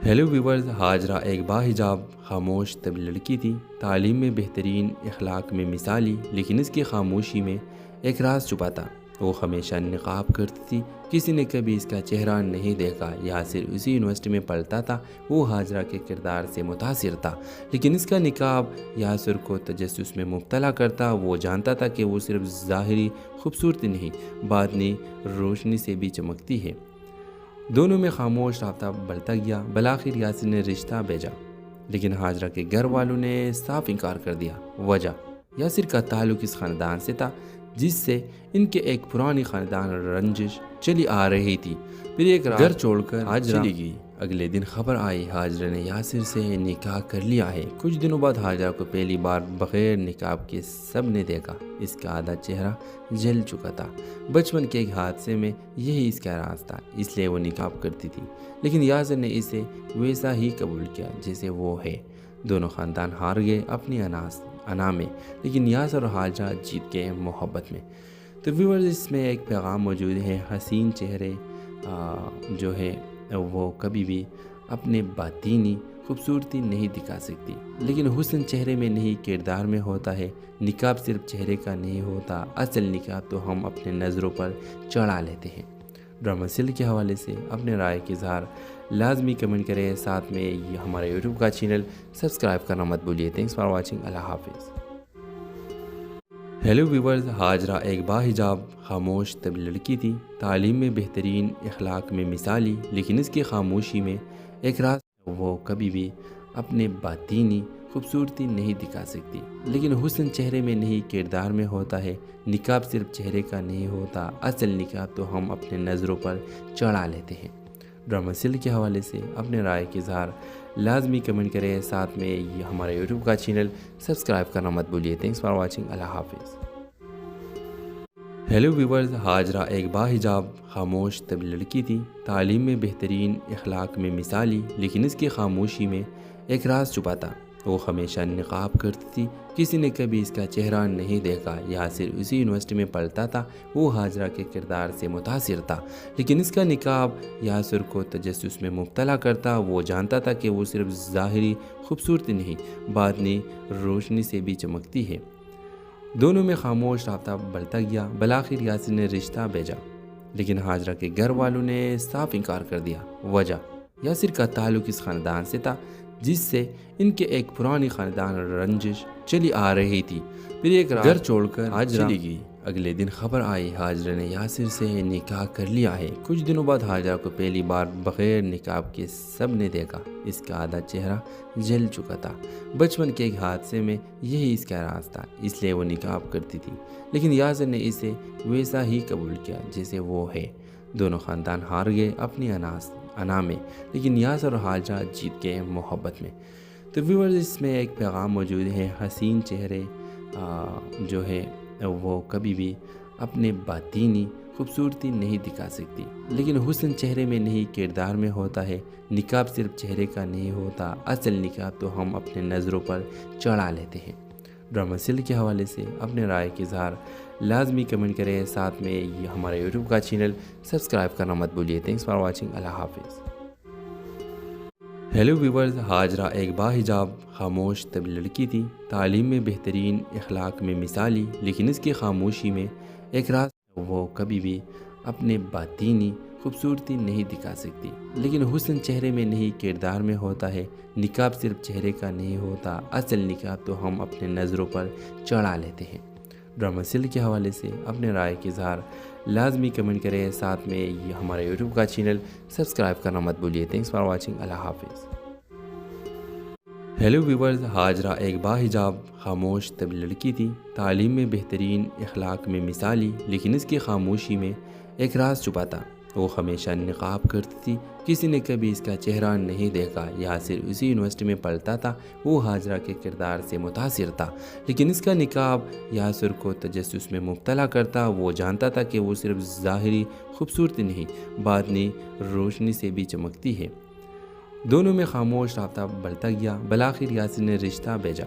ہیلو ویورز، ہاجرہ ایک باحجاب خاموش طبی لڑکی تھی، تعلیم میں بہترین، اخلاق میں مثالی، لیکن اس کی خاموشی میں ایک راز چھپا تھا۔ وہ ہمیشہ نقاب کرتی تھی، کسی نے کبھی اس کا چہرہ نہیں دیکھا۔ یاسر اسی یونیورسٹی میں پڑھتا تھا، وہ ہاجرہ کے کردار سے متاثر تھا، لیکن اس کا نقاب یاسر کو تجسس میں مبتلا کرتا۔ وہ جانتا تھا کہ وہ صرف ظاہری خوبصورتی نہیں، باطنی روشنی سے بھی چمکتی ہے۔ دونوں میں خاموش رابطہ بڑھتا گیا۔ بالآخر یاسر نے رشتہ بھیجا، لیکن ہاجرہ کے گھر والوں نے صاف انکار کر دیا۔ وجہ، یاسر کا تعلق اس خاندان سے تھا جس سے ان کے ایک پرانی خاندان رنجش چلی آ رہی تھی۔ پھر ایک گھر چھوڑ کر ہاجرہ چلی گئی۔ اگلے دن خبر آئی ہاجرہ نے یاسر سے نکاح کر لیا ہے۔ کچھ دنوں بعد ہاجرہ کو پہلی بار بغیر نقاب کے سب نے دیکھا۔ اس کا آدھا چہرہ جل چکا تھا۔ بچپن کے ایک حادثے میں یہی اس کا راز تھا، اس لیے وہ نقاب کرتی تھی، لیکن یاسر نے اسے ویسا ہی قبول کیا جیسے وہ ہے۔ دونوں خاندان ہار گئے اپنی انا میں، لیکن یاسر اور ہاجرہ جیت گئے محبت میں۔ تو ویورز، اس میں ایک پیغام موجود ہے، حسین چہرے جو ہے وہ کبھی بھی اپنے باطینی خوبصورتی نہیں دکھا سکتی، لیکن حسن چہرے میں نہیں، کردار میں ہوتا ہے۔ نقاب صرف چہرے کا نہیں ہوتا، اصل نقاب تو ہم اپنے نظروں پر چڑھا لیتے ہیں۔ ڈرامہ سیل کے حوالے سے اپنے رائے کے اظہار لازمی کمنٹ کریں، ساتھ میں یہ ہمارے یوٹیوب کا چینل سبسکرائب کرنا مت بھولیے۔ تھینکس فار واچنگ، اللہ حافظ۔ ہیلو ویورز، ہاجرہ ایک باحجاب خاموش طبی لڑکی تھی، تعلیم میں بہترین، اخلاق میں مثالی، لیکن اس کی خاموشی میں ایک راز وہ کبھی بھی اپنے باطینی خوبصورتی نہیں دکھا سکتی، لیکن حسن چہرے میں نہیں، کردار میں ہوتا ہے۔ نقاب صرف چہرے کا نہیں ہوتا، اصل نقاب تو ہم اپنے نظروں پر چڑھا لیتے ہیں۔ ڈرامہ سیل کے حوالے سے اپنے رائے کے اظہار لازمی کمنٹ کریں، ساتھ میں یہ ہمارے یوٹیوب کا چینل سبسکرائب کرنا مت بھولیے۔ تھینکس فار واچنگ، اللہ حافظ۔ ہیلو ویورز، ہاجرہ ایک باحجاب خاموش طب لڑکی تھی، تعلیم میں بہترین، اخلاق میں مثالی، لیکن اس کی خاموشی میں ایک راز چھپا تھا۔ وہ ہمیشہ نقاب کرتی تھی، کسی نے کبھی اس کا چہرہ نہیں دیکھا۔ یاسر اسی یونیورسٹی میں پڑھتا تھا، وہ ہاجرہ کے کردار سے متاثر تھا، لیکن اس کا نقاب یاسر کو تجسس میں مبتلا کرتا۔ وہ جانتا تھا کہ وہ صرف ظاہری خوبصورتی نہیں، باطنی روشنی سے بھی چمکتی ہے۔ دونوں میں خاموش رابطہ بڑھتا گیا۔ بالآخر یاسر نے رشتہ بھیجا، لیکن ہاجرہ کے گھر والوں نے صاف انکار کر دیا۔ وجہ، یاسر کا تعلق اس خاندان سے تھا جس سے ان کے ایک پرانی خاندان رنجش چلی آ رہی تھی۔ پھر ایک رات گھر چھوڑ کر ہاجرہ چلی گئی۔ اگلے دن خبر آئی ہاجرہ نے یاسر سے نکاح کر لیا ہے۔ کچھ دنوں بعد ہاجرہ کو پہلی بار بغیر نقاب کے سب نے دیکھا۔ اس کا آدھا چہرہ جل چکا تھا۔ بچپن کے ایک حادثے میں یہی اس کا راز تھا، اس لیے وہ نقاب کرتی تھی، لیکن یاسر نے اسے ویسا ہی قبول کیا جیسے وہ ہے۔ دونوں خاندان ہار گئے اپنی انا میں، لیکن یاسر اور ہاجرہ جیت گئے محبت میں۔ تو ویورز، اس میں ایک پیغام موجود ہے، حسین چہرے جو ہے وہ کبھی بھی اپنے باطینی خوبصورتی نہیں دکھا سکتی، لیکن حسن چہرے میں نہیں کردار میں ہوتا ہے۔ نقاب صرف چہرے کا نہیں ہوتا، اصل نقاب تو ہم اپنے نظروں پر چڑھا لیتے ہیں۔ ڈرامہ سیل کے حوالے سے اپنے رائے کے اظہار لازمی کمنٹ کریں، ساتھ میں یہ ہمارا یوٹیوب کا چینل سبسکرائب کرنا مت بھولیے۔ تھینکس فار واچنگ، اللہ حافظ۔ ہیلو ویورز، ہاجرہ ایک باحجاب خاموش طب لڑکی تھی، تعلیم میں بہترین، اخلاق میں مثالی، لیکن اس کی خاموشی میں ایک راز وہ کبھی بھی اپنے باطینی خوبصورتی نہیں دکھا سکتی، لیکن حسن چہرے میں نہیں کردار میں ہوتا ہے۔ نقاب صرف چہرے کا نہیں ہوتا، اصل نقاب تو ہم اپنے نظروں پر چڑھا لیتے ہیں۔ ڈرامہ سیل کے حوالے سے اپنے رائے کے اظہار لازمی کمنٹ کریں، ساتھ میں یہ ہمارا یوٹیوب کا چینل سبسکرائب کرنا مت بھولیے۔ تھینکس فار واچنگ، اللہ حافظ۔ ہیلو ویورز، ہاجرہ ایک باحجاب خاموش طب لڑکی تھی، تعلیم میں بہترین، اخلاق میں مثالی، لیکن اس کی خاموشی میں ایک راز چھپا تھا۔ وہ ہمیشہ نقاب کرتی تھی، کسی نے کبھی اس کا چہرہ نہیں دیکھا۔ یاسر اسی یونیورسٹی میں پڑھتا تھا، وہ ہاجرہ کے کردار سے متاثر تھا، لیکن اس کا نقاب یاسر کو تجسس میں مبتلا کرتا۔ وہ جانتا تھا کہ وہ صرف ظاہری خوبصورتی نہیں، باطنی روشنی سے بھی چمکتی ہے۔ دونوں میں خاموش رابطہ بڑھتا گیا۔ بالآخر یاسر نے رشتہ بھیجا،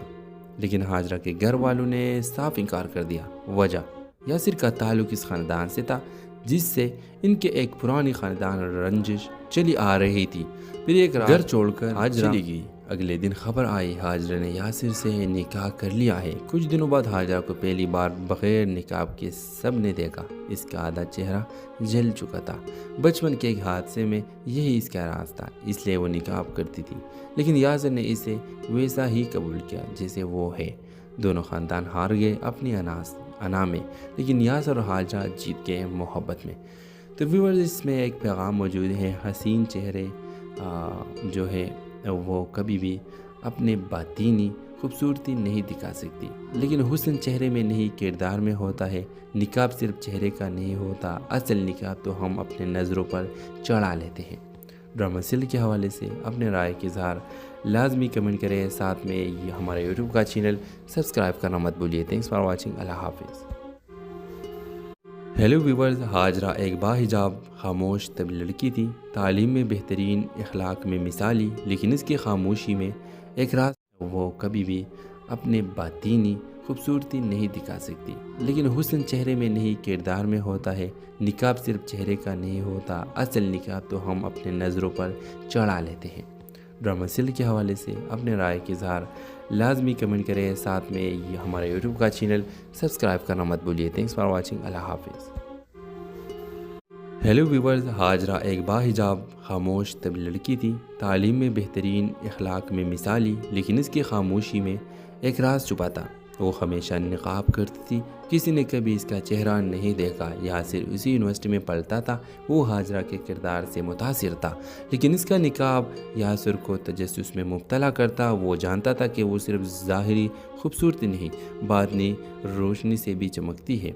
لیکن ہاجرہ کے گھر والوں نے صاف انکار کر دیا۔ وجہ، یاسر کا تعلق اس خاندان سے تھا جس سے ان کے ایک پرانی خاندان رنجش چلی آ رہی تھی۔ پھر ایک رات گھر چھوڑ کر ہاجرہ چلی گئی۔ اگلے دن خبر آئی ہاجرہ نے یاسر سے نکاح کر لیا ہے۔ کچھ دنوں بعد ہاجرہ کو پہلی بار بغیر نقاب کے سب نے دیکھا۔ اس کا آدھا چہرہ جل چکا تھا۔ بچپن کے ایک حادثے میں یہی اس کا راز تھا، اس لیے وہ نقاب کرتی تھی، لیکن یاسر نے اسے ویسا ہی قبول کیا جیسے وہ ہے۔ دونوں خاندان ہار گئے اپنی انا میں، لیکن یاسر اور ہاجرہ جیت گئے محبت میں۔ تو ویورز، اس میں ایک پیغام موجود ہے، حسین چہرے جو ہے وہ کبھی بھی اپنے باطینی خوبصورتی نہیں دکھا سکتی، لیکن حسن چہرے میں نہیں کردار میں ہوتا ہے۔ نقاب صرف چہرے کا نہیں ہوتا، اصل نقاب تو ہم اپنے نظروں پر چڑھا لیتے ہیں۔ ڈرامہ سیل کے حوالے سے اپنے رائے کے اظہار لازمی کمنٹ کریں، ساتھ میں یہ ہمارا یوٹیوب کا چینل سبسکرائب کرنا مت بھولیے۔ تھینکس فار واچنگ، اللہ حافظ۔ ہیلو ویورز، ہاجرہ ایک باحجاب خاموش طب لڑکی تھی، تعلیم میں بہترین، اخلاق میں مثالی، لیکن اس کی خاموشی میں ایک راز وہ کبھی بھی اپنے باطینی خوبصورتی نہیں دکھا سکتی، لیکن حسن چہرے میں نہیں کردار میں ہوتا ہے۔ نقاب صرف چہرے کا نہیں ہوتا، اصل نقاب تو ہم اپنے نظروں پر چڑھا لیتے ہیں۔ ڈرامہ سیل کے حوالے سے اپنے رائے کے اظہار لازمی کمنٹ کریں، ساتھ میں یہ ہمارا یوٹیوب کا چینل سبسکرائب کرنا مت بھولیے۔ تھینکس فار واچنگ، اللہ حافظ۔ ہیلو ویورز، ہاجرہ ایک باحجاب خاموش طب لڑکی تھی، تعلیم میں بہترین، اخلاق میں مثالی، لیکن اس کی خاموشی میں ایک راز چھپا تھا۔ وہ ہمیشہ نقاب کرتی تھی، کسی نے کبھی اس کا چہرہ نہیں دیکھا۔ یاسر اسی یونیورسٹی میں پڑھتا تھا، وہ ہاجرہ کے کردار سے متاثر تھا، لیکن اس کا نقاب یاسر کو تجسس میں مبتلا کرتا۔ وہ جانتا تھا کہ وہ صرف ظاہری خوبصورتی نہیں، باطنی روشنی سے بھی چمکتی ہے۔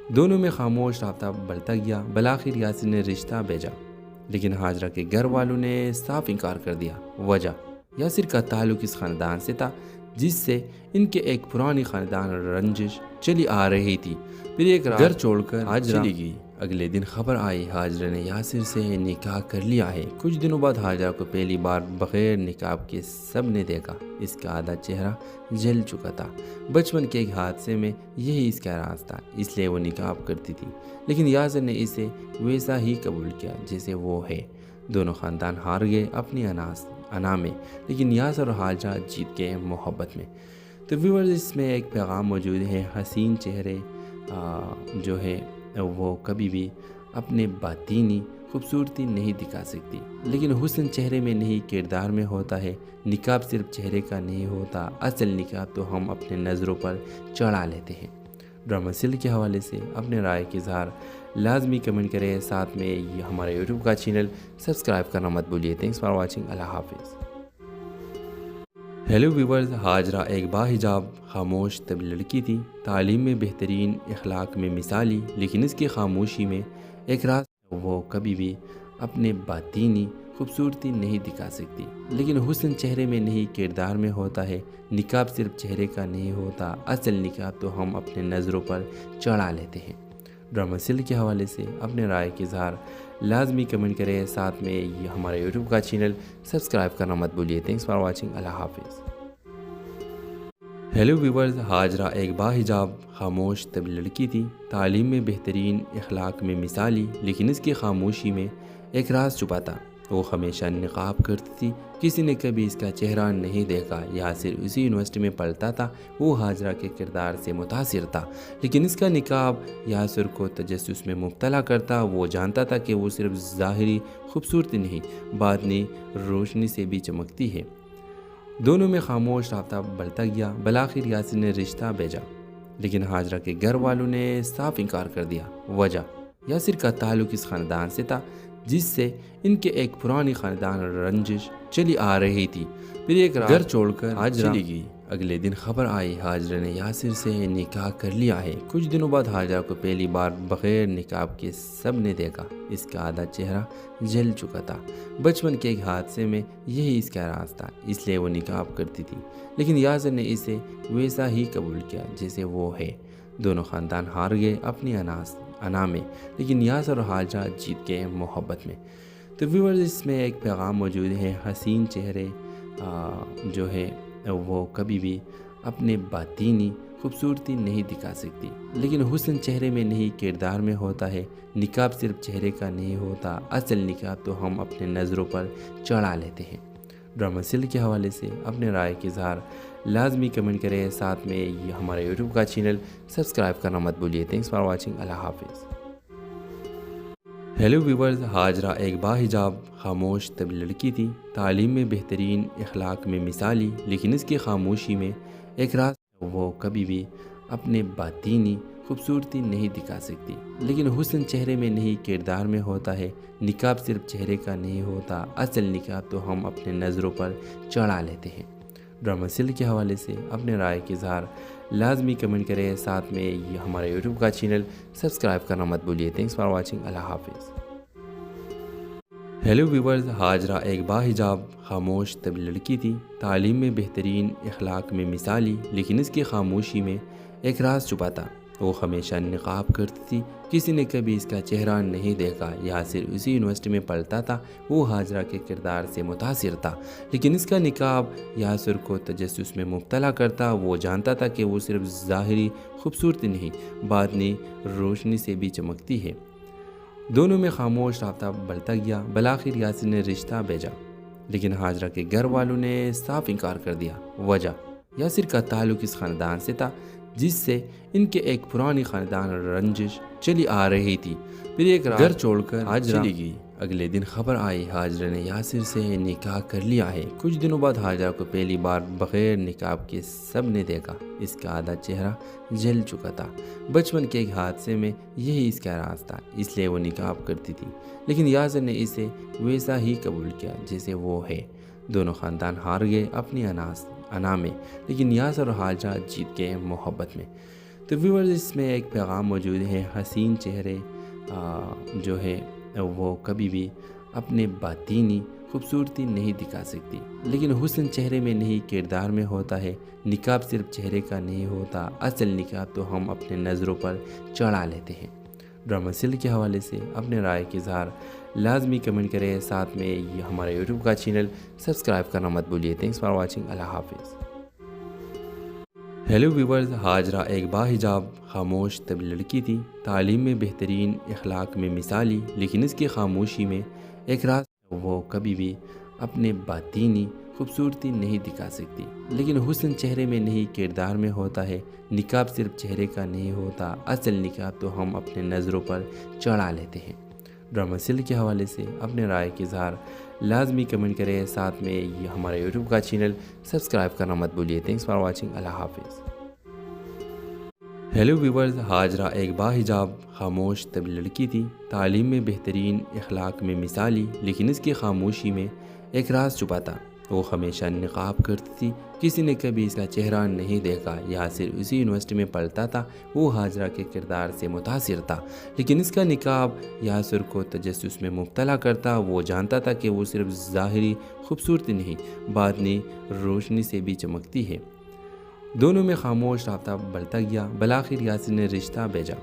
دونوں میں خاموش رابطہ بڑھتا گیا۔ بالآخر یاسر نے رشتہ بھیجا، لیکن ہاجرہ کے گھر والوں نے صاف انکار کر دیا۔ وجہ، یاسر کا تعلق اس خاندان سے تھا جس سے ان کے ایک پرانی خاندان رنجش چلی آ رہی تھی۔ پھر ایک رات گھر چھوڑ کر ہاجرہ چلی گئی۔ اگلے دن خبر آئی ہاجرہ نے یاسر سے نکاح کر لیا ہے۔ کچھ دنوں بعد ہاجرہ کو پہلی بار بغیر نقاب کے سب نے دیکھا۔ اس کا آدھا چہرہ جل چکا تھا۔ بچپن کے ایک حادثے میں یہی اس کا راز تھا، اس لیے وہ نقاب کرتی تھی، لیکن یاسر نے اسے ویسا ہی قبول کیا جیسے وہ ہے۔ دونوں خاندان ہار گئے اپنی انا میں، لیکن یاسر اور ہاجرہ جیت گئے محبت میں۔ تو ویورز، اس میں ایک پیغام موجود ہے، حسین چہرے جو ہے وہ کبھی بھی اپنے باطینی خوبصورتی نہیں دکھا سکتی، لیکن حسن چہرے میں نہیں کردار میں ہوتا ہے۔ نقاب صرف چہرے کا نہیں ہوتا، اصل نقاب تو ہم اپنے نظروں پر چڑھا لیتے ہیں۔ ڈرامہ سیریل کے حوالے سے اپنے رائے کے اظہار لازمی کمنٹ کریں، ساتھ میں ہمارے یوٹیوب کا چینل سبسکرائب کرنا مت بھولیے۔ تھینکس فار واچنگ، اللہ حافظ۔ ہیلو ویورز، ہاجرہ ایک باحجاب خاموش طبی لڑکی تھی، تعلیم میں بہترین، اخلاق میں مثالی، لیکن اس کی خاموشی میں ایک راز وہ کبھی بھی اپنے باطینی خوبصورتی نہیں دکھا سکتی، لیکن حسن چہرے میں نہیں کردار میں ہوتا ہے۔ نقاب صرف چہرے کا نہیں ہوتا، اصل نقاب تو ہم اپنے نظروں پر چڑھا لیتے ہیں۔ ڈرامہ سیریل کے حوالے سے اپنے رائے کے اظہار لازمی کمنٹ کریں، ساتھ میں ہمارے یوٹیوب کا چینل سبسکرائب کرنا مت بھولیے۔ تھینکس فار واچنگ، اللہ حافظ۔ ہیلو ویورز، ہاجرہ ایک باحجاب خاموش طبی لڑکی تھی، تعلیم میں بہترین، اخلاق میں مثالی، لیکن اس کی خاموشی میں ایک راز چھپا تھا۔ وہ ہمیشہ نقاب کرتی تھی، کسی نے کبھی اس کا چہرہ نہیں دیکھا۔ یاسر اسی یونیورسٹی میں پڑھتا تھا، وہ ہاجرہ کے کردار سے متاثر تھا، لیکن اس کا نقاب یاسر کو تجسس میں مبتلا کرتا۔ وہ جانتا تھا کہ وہ صرف ظاہری خوبصورتی نہیں، باطنی روشنی سے بھی چمکتی ہے۔ دونوں میں خاموش رابطہ بڑھتا گیا۔ بالآخر یاسر نے رشتہ بھیجا، لیکن ہاجرہ کے گھر والوں نے صاف انکار کر دیا۔ وجہ، یاسر کا تعلق اس خاندان سے تھا جس سے ان کے ایک پرانی خاندان رنجش چلی آ رہی تھی۔ پھر ایک رات گھر چھوڑ کر ہاجرہ چلی گئی۔ اگلے دن خبر آئی ہاجرہ نے یاسر سے نکاح کر لیا ہے۔ کچھ دنوں بعد ہاجرہ کو پہلی بار بغیر نقاب کے سب نے دیکھا۔ اس کا آدھا چہرہ جل چکا تھا۔ بچپن کے ایک حادثے میں یہی اس کا راز تھا، اس لیے وہ نقاب کرتی تھی، لیکن یاسر نے اسے ویسا ہی قبول کیا جیسے وہ ہے۔ دونوں خاندان ہار گئے اپنی انا میں، لیکن یاسر اور ہاجرہ جیت گئے محبت میں۔ تو ویورز، اس میں ایک پیغام موجود ہے، حسین چہرے جو ہے وہ کبھی بھی اپنے باطینی خوبصورتی نہیں دکھا سکتی، لیکن حسن چہرے میں نہیں کردار میں ہوتا ہے۔ نقاب صرف چہرے کا نہیں ہوتا، اصل نقاب تو ہم اپنے نظروں پر چڑھا لیتے ہیں۔ ڈرامہ سیریل کے حوالے سے اپنے رائے کے اظہار لازمی کمنٹ کریں، ساتھ میں ہمارے یوٹیوب کا چینل سبسکرائب کرنا مت بھولیے۔ تھینکس فار واچنگ، اللہ حافظ۔ ہیلو ویورز، ہاجرہ ایک باحجاب خاموش طبی لڑکی تھی، تعلیم میں بہترین، اخلاق میں مثالی، لیکن اس کی خاموشی میں ایک راز وہ کبھی بھی اپنے باطینی خوبصورتی نہیں دکھا سکتی، لیکن حسن چہرے میں نہیں کردار میں ہوتا ہے۔ نقاب صرف چہرے کا نہیں ہوتا، اصل نقاب تو ہم اپنے نظروں پر چڑھا لیتے ہیں۔ ڈرامہ سیریل کے حوالے سے اپنے رائے کے اظہار لازمی کمنٹ کریں، ساتھ میں ہمارے یوٹیوب کا چینل سبسکرائب کرنا مت بھولیے۔ تھینکس فار واچنگ، اللہ حافظ۔ ہیلو ویورز، ہاجرہ ایک باحجاب خاموش طبی لڑکی تھی، تعلیم میں بہترین، اخلاق میں مثالی، لیکن اس کی خاموشی میں ایک راز چھپا تھا۔ وہ ہمیشہ نقاب کرتی تھی، کسی نے کبھی اس کا چہرہ نہیں دیکھا۔ یاسر اسی یونیورسٹی میں پڑھتا تھا، وہ ہاجرہ کے کردار سے متاثر تھا، لیکن اس کا نقاب یاسر کو تجسس میں مبتلا کرتا۔ وہ جانتا تھا کہ وہ صرف ظاہری خوبصورتی نہیں، باطنی روشنی سے بھی چمکتی ہے۔ دونوں میں خاموش رابطہ بڑھتا گیا۔ بالآخر یاسر نے رشتہ بھیجا، لیکن ہاجرہ کے گھر والوں نے صاف انکار کر دیا۔ وجہ، یاسر کا تعلق اس خاندان سے تھا جس سے ان کے ایک پرانی خاندان رنجش چلی آ رہی تھی۔ پھر ایک رات گھر چھوڑ کر ہاجرہ چلی گئی۔ اگلے دن خبر آئی ہاجرہ نے یاسر سے نکاح کر لیا ہے۔ کچھ دنوں بعد ہاجرہ کو پہلی بار بغیر نقاب کے سب نے دیکھا۔ اس کا آدھا چہرہ جل چکا تھا۔ بچپن کے ایک حادثے میں یہی اس کا راز تھا، اس لیے وہ نقاب کرتی تھی، لیکن یاسر نے اسے ویسا ہی قبول کیا جیسے وہ ہے۔ دونوں خاندان ہار گئے اپنی انا میں، لیکن یاسر اور ہاجرہ جیت گئے محبت میں۔ تو ویورز، اس میں ایک پیغام موجود ہے، حسین چہرے جو ہے وہ کبھی بھی اپنے باطینی خوبصورتی نہیں دکھا سکتی، لیکن حسن چہرے میں نہیں کردار میں ہوتا ہے۔ نقاب صرف چہرے کا نہیں ہوتا، اصل نقاب تو ہم اپنے نظروں پر چڑھا لیتے ہیں۔ ڈرامہ سیریل کے حوالے سے اپنے رائے کا اظہار لازمی کمنٹ کریں، ساتھ میں یہ ہمارا یوٹیوب کا چینل سبسکرائب کرنا مت بھولیے۔ تھینکس فار واچنگ، اللہ حافظ۔ ہیلو ویورز، ہاجرہ ایک باحجاب خاموش طویل لڑکی تھی، تعلیم میں بہترین، اخلاق میں مثالی، لیکن اس کی خاموشی میں ایک راز وہ کبھی بھی اپنے باطینی خوبصورتی نہیں دکھا سکتی، لیکن حسن چہرے میں نہیں کردار میں ہوتا ہے۔ نقاب صرف چہرے کا نہیں ہوتا، اصل نقاب تو ہم اپنے نظروں پر چڑھا لیتے ہیں۔ ڈرامہ سیریل کے حوالے سے اپنے رائے کا اظہار لازمی کمنٹ کریں، ساتھ میں یہ ہمارا یوٹیوب کا چینل سبسکرائب کرنا مت بھولیے۔ تھینکس فار واچنگ، اللہ حافظ۔ ہیلو ویورز، ہاجرہ ایک باحجاب خاموش طویل لڑکی تھی، تعلیم میں بہترین، اخلاق میں مثالی، لیکن اس کی خاموشی میں ایک راز چھپا تھا۔ وہ ہمیشہ نقاب کرتی تھی، کسی نے کبھی اس کا چہرہ نہیں دیکھا۔ یاسر اسی یونیورسٹی میں پڑھتا تھا، وہ ہاجرہ کے کردار سے متاثر تھا، لیکن اس کا نقاب یاسر کو تجسس میں مبتلا کرتا۔ وہ جانتا تھا کہ وہ صرف ظاہری خوبصورتی نہیں، باطنی روشنی سے بھی چمکتی ہے۔ دونوں میں خاموش رابطہ بڑھتا گیا، بالآخر یاسر نے رشتہ بھیجا،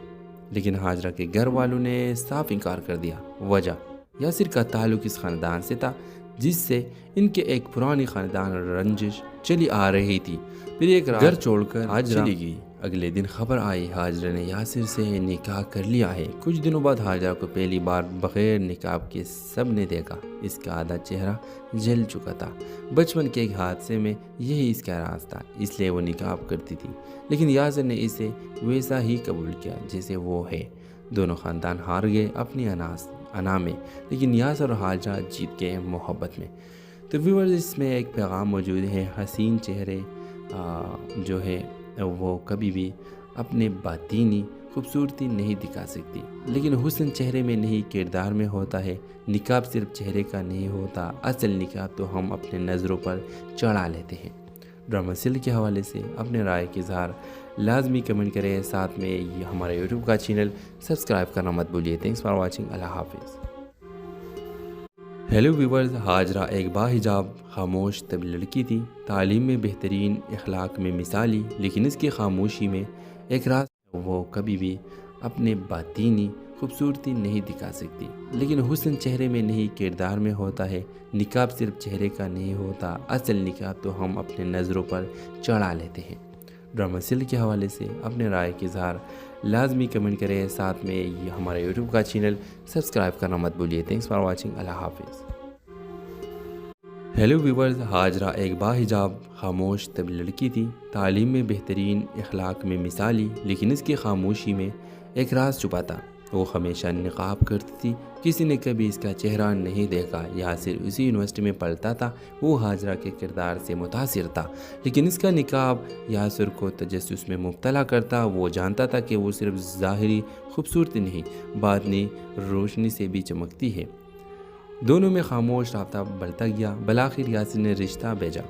لیکن ہاجرہ کے گھر والوں نے صاف انکار کر دیا۔ وجہ، یاسر کا تعلق اس خاندان سے تھا جس سے ان کے ایک پرانی خاندان رنجش چلی آ رہی تھی۔ پھر ایک گھر چھوڑ کر ہاجرہ چلی گئی۔ اگلے دن خبر آئی ہاجرہ نے یاسر سے نکاح کر لیا ہے۔ کچھ دنوں بعد ہاجرہ کو پہلی بار بغیر نقاب کے سب نے دیکھا۔ اس کا آدھا چہرہ جل چکا تھا۔ بچپن کے ایک حادثے میں یہی اس کا راز تھا، اس لیے وہ نقاب کرتی تھی، لیکن یاسر نے اسے ویسا ہی قبول کیا جیسے وہ ہے۔ دونوں خاندان ہار گئے اپنی انا میں، لیکن یاسر اور ہاجرہ جیت گئے محبت میں۔ تو ویورز، اس میں ایک پیغام موجود ہے، حسین چہرے جو ہے وہ کبھی بھی اپنے باطینی خوبصورتی نہیں دکھا سکتی، لیکن حسن چہرے میں نہیں کردار میں ہوتا ہے۔ نقاب صرف چہرے کا نہیں ہوتا، اصل نقاب تو ہم اپنے نظروں پر چڑھا لیتے ہیں۔ ڈرامہ سیریل کے حوالے سے اپنے رائے کا اظہار لازمی کمنٹ کریں، ساتھ میں یہ ہمارا یوٹیوب کا چینل سبسکرائب کرنا مت بھولیے۔ تھینکس فار واچنگ، اللہ حافظ۔ ہیلو ویورز، ہاجرہ ایک باحجاب خاموش طویل لڑکی تھی، تعلیم میں بہترین، اخلاق میں مثالی، لیکن اس کی خاموشی میں ایک راز وہ کبھی بھی اپنے باطینی خوبصورتی نہیں دکھا سکتی، لیکن حسن چہرے میں نہیں کردار میں ہوتا ہے۔ نقاب صرف چہرے کا نہیں ہوتا، اصل نقاب تو ہم اپنے نظروں پر چڑھا لیتے ہیں۔ ڈرامہ سیریل کے حوالے سے اپنے رائے کا اظہار لازمی کمنٹ کریں، ساتھ میں یہ ہمارا یوٹیوب کا چینل سبسکرائب کرنا مت بھولیے۔ تھینکس فار واچنگ، اللہ حافظ۔ ہیلو ویورز، ہاجرہ ایک باحجاب خاموش طویل لڑکی تھی، تعلیم میں بہترین، اخلاق میں مثالی، لیکن اس کی خاموشی میں ایک راز چھپا تھا۔ وہ ہمیشہ نقاب کرتی تھی، کسی نے کبھی اس کا چہرہ نہیں دیکھا۔ یاسر اسی یونیورسٹی میں پڑھتا تھا، وہ ہاجرہ کے کردار سے متاثر تھا، لیکن اس کا نقاب یاسر کو تجسس میں مبتلا کرتا۔ وہ جانتا تھا کہ وہ صرف ظاہری خوبصورتی نہیں، باطنی روشنی سے بھی چمکتی ہے۔ دونوں میں خاموش رابطہ بڑھتا گیا، بالآخر یاسر نے رشتہ بھیجا،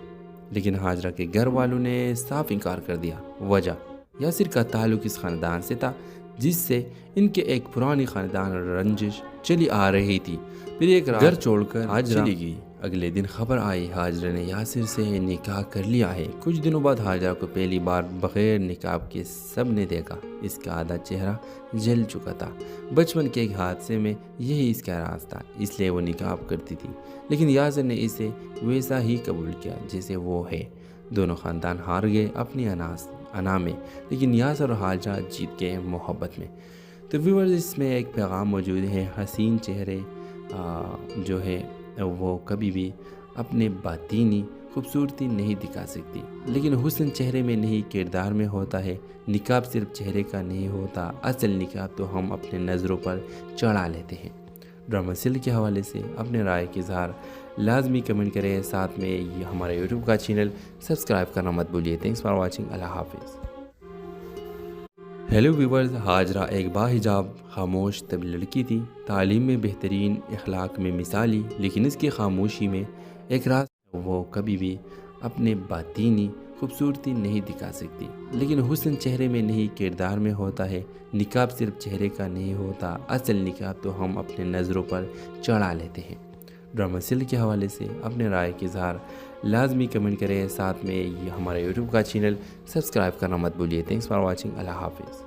لیکن ہاجرہ کے گھر والوں نے صاف انکار کر دیا۔ وجہ، یاسر کا تعلق اس خاندان سے تھا جس سے ان کے ایک پرانی خاندان رنجش چلی آ رہی تھی۔ پھر ایک گھر چھوڑ کر ہاجرہ چلی گئی۔ اگلے دن خبر آئی ہاجرہ نے یاسر سے نکاح کر لیا ہے۔ کچھ دنوں بعد ہاجرہ کو پہلی بار بغیر نقاب کے سب نے دیکھا۔ اس کا آدھا چہرہ جل چکا تھا۔ بچپن کے ایک حادثے میں یہی اس کا راز تھا، اس لیے وہ نقاب کرتی تھی، لیکن یاسر نے اسے ویسا ہی قبول کیا جیسے وہ ہے۔ دونوں خاندان ہار گئے اپنی انا میں، لیکن یاسر اور ہاجرہ جیت گئے محبت میں۔ تو ویورز، اس میں ایک پیغام موجود ہے، حسین چہرے جو ہے وہ کبھی بھی اپنے باطینی خوبصورتی نہیں دکھا سکتی، لیکن حسن چہرے میں نہیں کردار میں ہوتا ہے۔ نقاب صرف چہرے کا نہیں ہوتا، اصل نقاب تو ہم اپنے نظروں پر چڑھا لیتے ہیں۔ ڈرامہ سیریل کے حوالے سے اپنے رائے کا اظہار لازمی کمنٹ کریں، ساتھ میں یہ ہمارا یوٹیوب کا چینل سبسکرائب کرنا مت بھولیے۔ تھینکس فار واچنگ، اللہ حافظ۔ ہیلو ویورز، ہاجرہ ایک باحجاب خاموش طویل لڑکی تھی، تعلیم میں بہترین، اخلاق میں مثالی، لیکن اس کی خاموشی میں ایک راز وہ کبھی بھی اپنے باطینی خوبصورتی نہیں دکھا سکتی، لیکن حسن چہرے میں نہیں کردار میں ہوتا ہے۔ نقاب صرف چہرے کا نہیں ہوتا، اصل نقاب تو ہم اپنے نظروں پر چڑھا لیتے ہیں۔ ڈرامہ سیل کے حوالے سے اپنے رائے کے اظہار لازمی کمنٹ کریں، ساتھ میں یہ ہمارا یوٹیوب کا چینل سبسکرائب کرنا مت بھولیے۔ تھینکس فار واچنگ، اللہ حافظ۔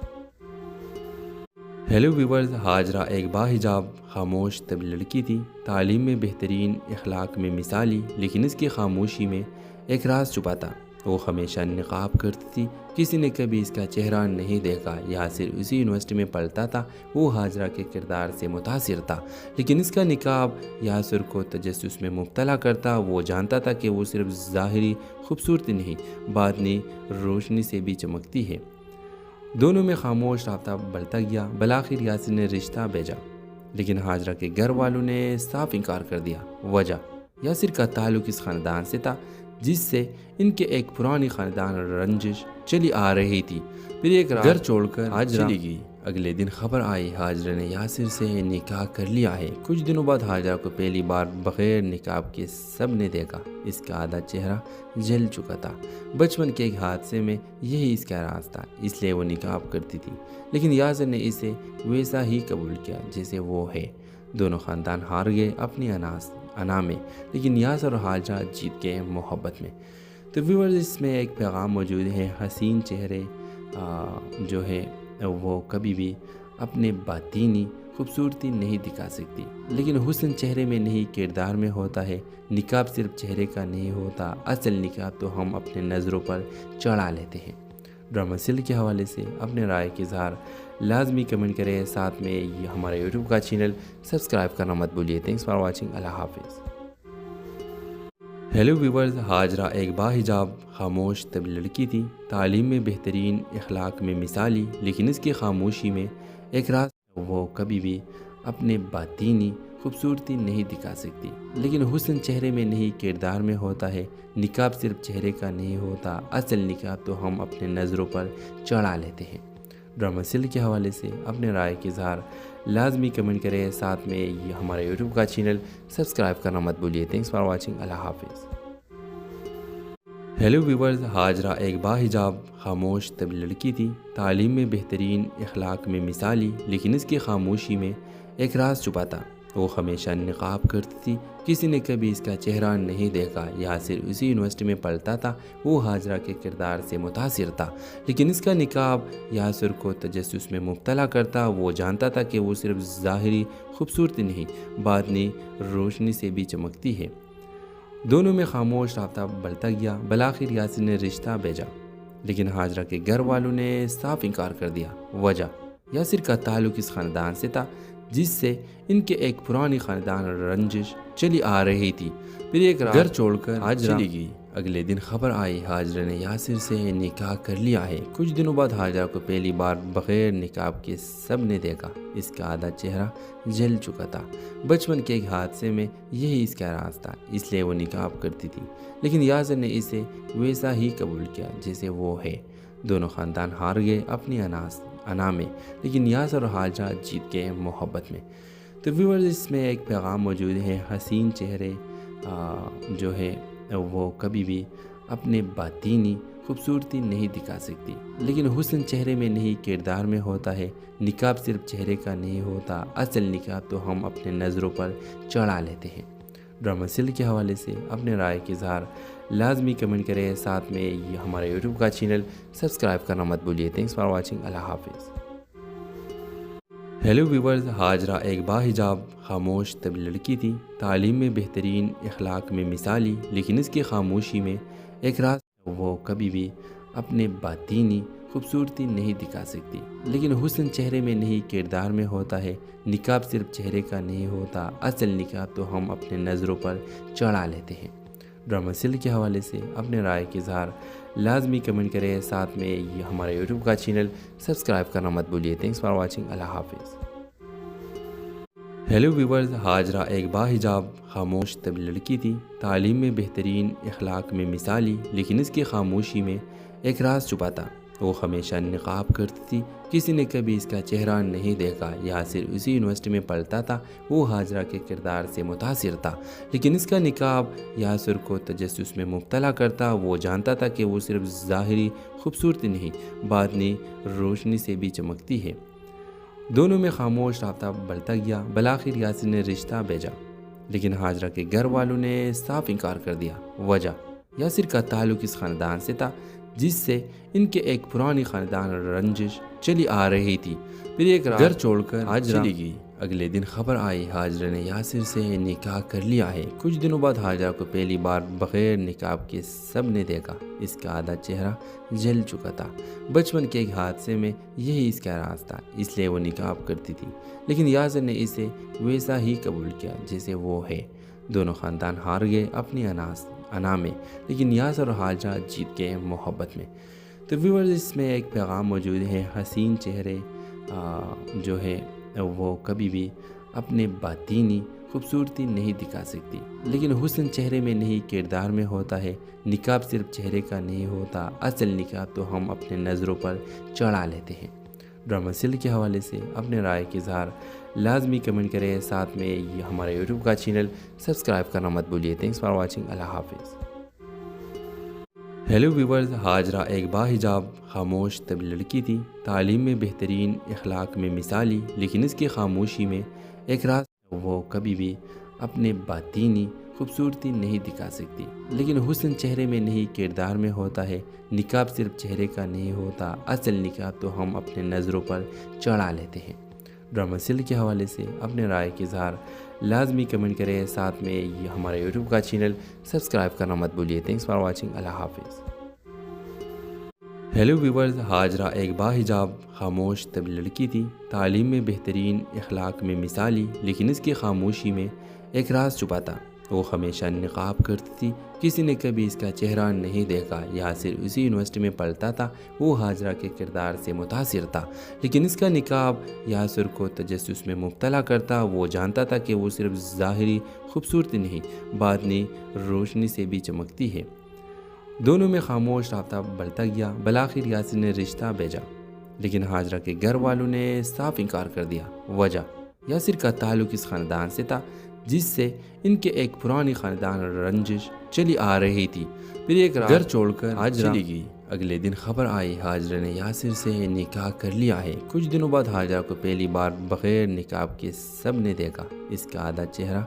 ہیلو ویورز، ہاجرہ ایک باحجاب خاموش طویل لڑکی تھی، تعلیم میں بہترین، اخلاق میں مثالی، لیکن اس کی خاموشی میں ایک راز چھپا تھا۔ وہ ہمیشہ نقاب کرتی تھی، کسی نے کبھی اس کا چہرہ نہیں دیکھا۔ یاسر اسی یونیورسٹی میں پڑھتا تھا، وہ ہاجرہ کے کردار سے متاثر تھا، لیکن اس کا نقاب یاسر کو تجسس میں مبتلا کرتا۔ وہ جانتا تھا کہ وہ صرف ظاہری خوبصورتی نہیں، باطنی روشنی سے بھی چمکتی ہے۔ دونوں میں خاموش رابطہ بڑھتا گیا۔ بالآخر یاسر نے رشتہ بھیجا، لیکن ہاجرہ کے گھر والوں نے صاف انکار کر دیا۔ وجہ، یاسر کا تعلق اس خاندان سے تھا جس سے ان کے ایک پرانی خاندان رنجش چلی آ رہی تھی۔ پھر ایک گھر چھوڑ کر ہاجرہ چلی گئی۔ اگلے دن خبر آئی ہاجرہ نے یاسر سے نکاح کر لیا ہے۔ کچھ دنوں بعد ہاجرہ کو پہلی بار بغیر نقاب کے سب نے دیکھا۔ اس کا آدھا چہرہ جل چکا تھا۔ بچپن کے ایک حادثے میں یہی اس کا راز تھا، اس لیے وہ نقاب کرتی تھی، لیکن یاسر نے اسے ویسا ہی قبول کیا جیسے وہ ہے۔ دونوں خاندان ہار گئے اپنی انا میں، لیکن یاسر اور ہاجرہ جیت گئے محبت میں۔ تو ویورز، اس میں ایک پیغام موجود ہے، حسین چہرے جو ہے وہ کبھی بھی اپنے باطینی خوبصورتی نہیں دکھا سکتی، لیکن حسن چہرے میں نہیں کردار میں ہوتا ہے۔ نقاب صرف چہرے کا نہیں ہوتا، اصل نقاب تو ہم اپنے نظروں پر چڑھا لیتے ہیں۔ ڈرامہ سیل کے حوالے سے اپنے رائے کے اظہار لازمی کمنٹ کریں، ساتھ میں یہ ہمارے یوٹیوب کا چینل سبسکرائب کرنا مت بھولیے۔ تھینکس فار واچنگ، اللہ حافظ۔ ہیلو ویورز، ہاجرہ ایک باحجاب خاموش طویل لڑکی تھی، تعلیم میں بہترین، اخلاق میں مثالی، لیکن اس کی خاموشی میں ایک راز وہ کبھی بھی اپنے باطینی خوبصورتی نہیں دکھا سکتی، لیکن حسن چہرے میں نہیں کردار میں ہوتا ہے۔ نقاب صرف چہرے کا نہیں ہوتا، اصل نقاب تو ہم اپنے نظروں پر چڑھا لیتے ہیں۔ ڈرامہ سیل کے حوالے سے اپنے رائے کے اظہار لازمی کمنٹ کریں، ساتھ میں یہ ہمارا یوٹیوب کا چینل سبسکرائب کرنا مت بھولیے۔ تھینکس فار واچنگ، اللہ حافظ۔ ہیلو ویورز، ہاجرہ ایک باحجاب خاموش طویل لڑکی تھی، تعلیم میں بہترین، اخلاق میں مثالی، لیکن اس کی خاموشی میں ایک راز چھپا تھا۔ وہ ہمیشہ نقاب کرتی تھی، کسی نے کبھی اس کا چہرہ نہیں دیکھا۔ یاسر اسی یونیورسٹی میں پڑھتا تھا، وہ ہاجرہ کے کردار سے متاثر تھا، لیکن اس کا نقاب یاسر کو تجسس میں مبتلا کرتا۔ وہ جانتا تھا کہ وہ صرف ظاہری خوبصورتی نہیں، باطنی روشنی سے بھی چمکتی ہے۔ دونوں میں خاموش رابطہ بڑھتا گیا۔ بالآخر یاسر نے رشتہ بھیجا، لیکن ہاجرہ کے گھر والوں نے صاف انکار کر دیا۔ وجہ، یاسر کا تعلق اس خاندان سے تھا جس سے ان کے ایک پرانی خاندان رنجش چلی آ رہی تھی۔ پھر ایک گھر چھوڑ کر ہاجرہ چلی گئی۔ اگلے دن خبر آئی ہاجرہ نے یاسر سے نکاح کر لیا ہے۔ کچھ دنوں بعد ہاجرہ کو پہلی بار بغیر نقاب کے سب نے دیکھا۔ اس کا آدھا چہرہ جل چکا تھا۔ بچپن کے ایک حادثے میں یہی اس کا راز تھا، اس لیے وہ نقاب کرتی تھی، لیکن یاسر نے اسے ویسا ہی قبول کیا جیسے وہ ہے۔ دونوں خاندان ہار گئے اپنی انا میں، لیکن یاسر اور ہاجرہ جیت گئے محبت میں۔ تو ویورز، اس میں ایک پیغام موجود ہے، حسین چہرے جو ہے وہ کبھی بھی اپنے باطینی خوبصورتی نہیں دکھا سکتی، لیکن حسن چہرے میں نہیں کردار میں ہوتا ہے۔ نقاب صرف چہرے کا نہیں ہوتا، اصل نقاب تو ہم اپنے نظروں پر چڑھا لیتے ہیں۔ ڈرامہ سیل کے حوالے سے اپنے رائے کے اظہار لازمی کمنٹ کریں، ساتھ میں یہ ہمارے یوٹیوب کا چینل سبسکرائب کرنا مت بھولیے۔ تھینکس فار واچنگ، اللہ حافظ۔ ہیلو ویورز، ہاجرہ ایک باحجاب خاموش طویل لڑکی تھی، تعلیم میں بہترین، اخلاق میں مثالی، لیکن اس کی خاموشی میں ایک راز وہ کبھی بھی اپنے باطینی خوبصورتی نہیں دکھا سکتی، لیکن حسن چہرے میں نہیں کردار میں ہوتا ہے۔ نقاب صرف چہرے کا نہیں ہوتا، اصل نقاب تو ہم اپنے نظروں پر چڑھا لیتے ہیں۔ ڈرامہ سیل کے حوالے سے اپنے رائے کے اظہار لازمی کمنٹ کریں، ساتھ میں یہ ہمارا یوٹیوب کا چینل سبسکرائب کرنا مت بھولیے۔ تھینکس فار واچنگ، اللہ حافظ۔ ہیلو ویورز، ہاجرہ ایک باحجاب خاموش طویل لڑکی تھی، تعلیم میں بہترین، اخلاق میں مثالی، لیکن اس کی خاموشی میں ایک راز چھپا تھا۔ وہ ہمیشہ نقاب کرتی تھی، کسی نے کبھی اس کا چہرہ نہیں دیکھا۔ یاسر اسی یونیورسٹی میں پڑھتا تھا، وہ ہاجرہ کے کردار سے متاثر تھا، لیکن اس کا نقاب یاسر کو تجسس میں مبتلا کرتا۔ وہ جانتا تھا کہ وہ صرف ظاہری خوبصورتی نہیں، باطنی روشنی سے بھی چمکتی ہے۔ دونوں میں خاموش رابطہ بڑھتا گیا۔ بالآخر یاسر نے رشتہ بھیجا، لیکن ہاجرہ کے گھر والوں نے صاف انکار کر دیا۔ وجہ یاسر کا تعلق اس خاندان سے تھا جس سے ان کے ایک پرانی خاندان رنجش چلی آ رہی تھی۔ پھر ایک رات گھر چھوڑ کر ہاجرہ چلی گئی۔ اگلے دن خبر آئی ہاجرہ نے یاسر سے نکاح کر لیا ہے۔ کچھ دنوں بعد ہاجرہ کو پہلی بار بغیر نقاب کے سب نے دیکھا۔ اس کا آدھا چہرہ جل چکا تھا۔ بچپن کے ایک حادثے میں یہی اس کا راز تھا، اس لیے وہ نقاب کرتی تھی، لیکن یاسر نے اسے ویسا ہی قبول کیا جیسے وہ ہے۔ دونوں خاندان ہار گئے اپنی انا میں، لیکن یاسر اور ہاجرہ جیت گئے محبت میں۔ تو ویورز، اس میں ایک پیغام موجود ہے، حسین چہرے جو ہے وہ کبھی بھی اپنے باطینی خوبصورتی نہیں دکھا سکتی، لیکن حسن چہرے میں نہیں کردار میں ہوتا ہے۔ نقاب صرف چہرے کا نہیں ہوتا، اصل نقاب تو ہم اپنے نظروں پر چڑھا لیتے ہیں۔ ڈرامہ سیل کے حوالے سے اپنے رائے کے اظہار لازمی کمنٹ کریں، ساتھ میں ہمارے یوٹیوب کا چینل سبسکرائب کرنا مت بھولیے۔ تھینکس فار واچنگ، اللہ حافظ۔ ہیلو ویورز، ہاجرہ ایک باحجاب خاموش طبی لڑکی تھی، تعلیم میں بہترین، اخلاق میں مثالی، لیکن اس کی خاموشی میں ایک راز وہ کبھی بھی اپنے باطینی خوبصورتی نہیں دکھا سکتی، لیکن حسن چہرے میں نہیں کردار میں ہوتا ہے۔ نقاب صرف چہرے کا نہیں ہوتا، اصل نقاب تو ہم اپنے نظروں پر چڑھا لیتے ہیں۔ ڈرامہ سیل کے حوالے سے اپنے رائے کے اظہار لازمی کمنٹ کریں، ساتھ میں ہمارے یوٹیوب کا چینل سبسکرائب کرنا مت بھولیے۔ تھینکس فار واچنگ، اللہ حافظ۔ ہیلو ویورز، ہاجرہ ایک باحجاب خاموش طبی لڑکی تھی، تعلیم میں بہترین، اخلاق میں مثالی، لیکن اس کی خاموشی میں ایک راز چھپا تھا۔ وہ ہمیشہ نقاب کرتی تھی، کسی نے کبھی اس کا چہرہ نہیں دیکھا۔ یاسر اسی یونیورسٹی میں پڑھتا تھا، وہ ہاجرہ کے کردار سے متاثر تھا، لیکن اس کا نقاب یاسر کو تجسس میں مبتلا کرتا۔ وہ جانتا تھا کہ وہ صرف ظاہری خوبصورتی نہیں، باطنی روشنی سے بھی چمکتی ہے۔ دونوں میں خاموش رابطہ بڑھتا گیا۔ بالآخر یاسر نے رشتہ بھیجا، لیکن ہاجرہ کے گھر والوں نے صاف انکار کر دیا۔ وجہ یاسر کا تعلق اس خاندان سے تھا جس سے ان کے ایک پرانی خاندان رنجش چلی آ رہی تھی۔ پھر ایک رات گھر چھوڑ کر ہاجرہ چلی گئی۔ اگلے دن خبر آئی ہاجرہ نے یاسر سے نکاح کر لیا ہے۔ کچھ دنوں بعد ہاجرہ کو پہلی بار بغیر نقاب کے سب نے دیکھا۔ اس کا آدھا چہرہ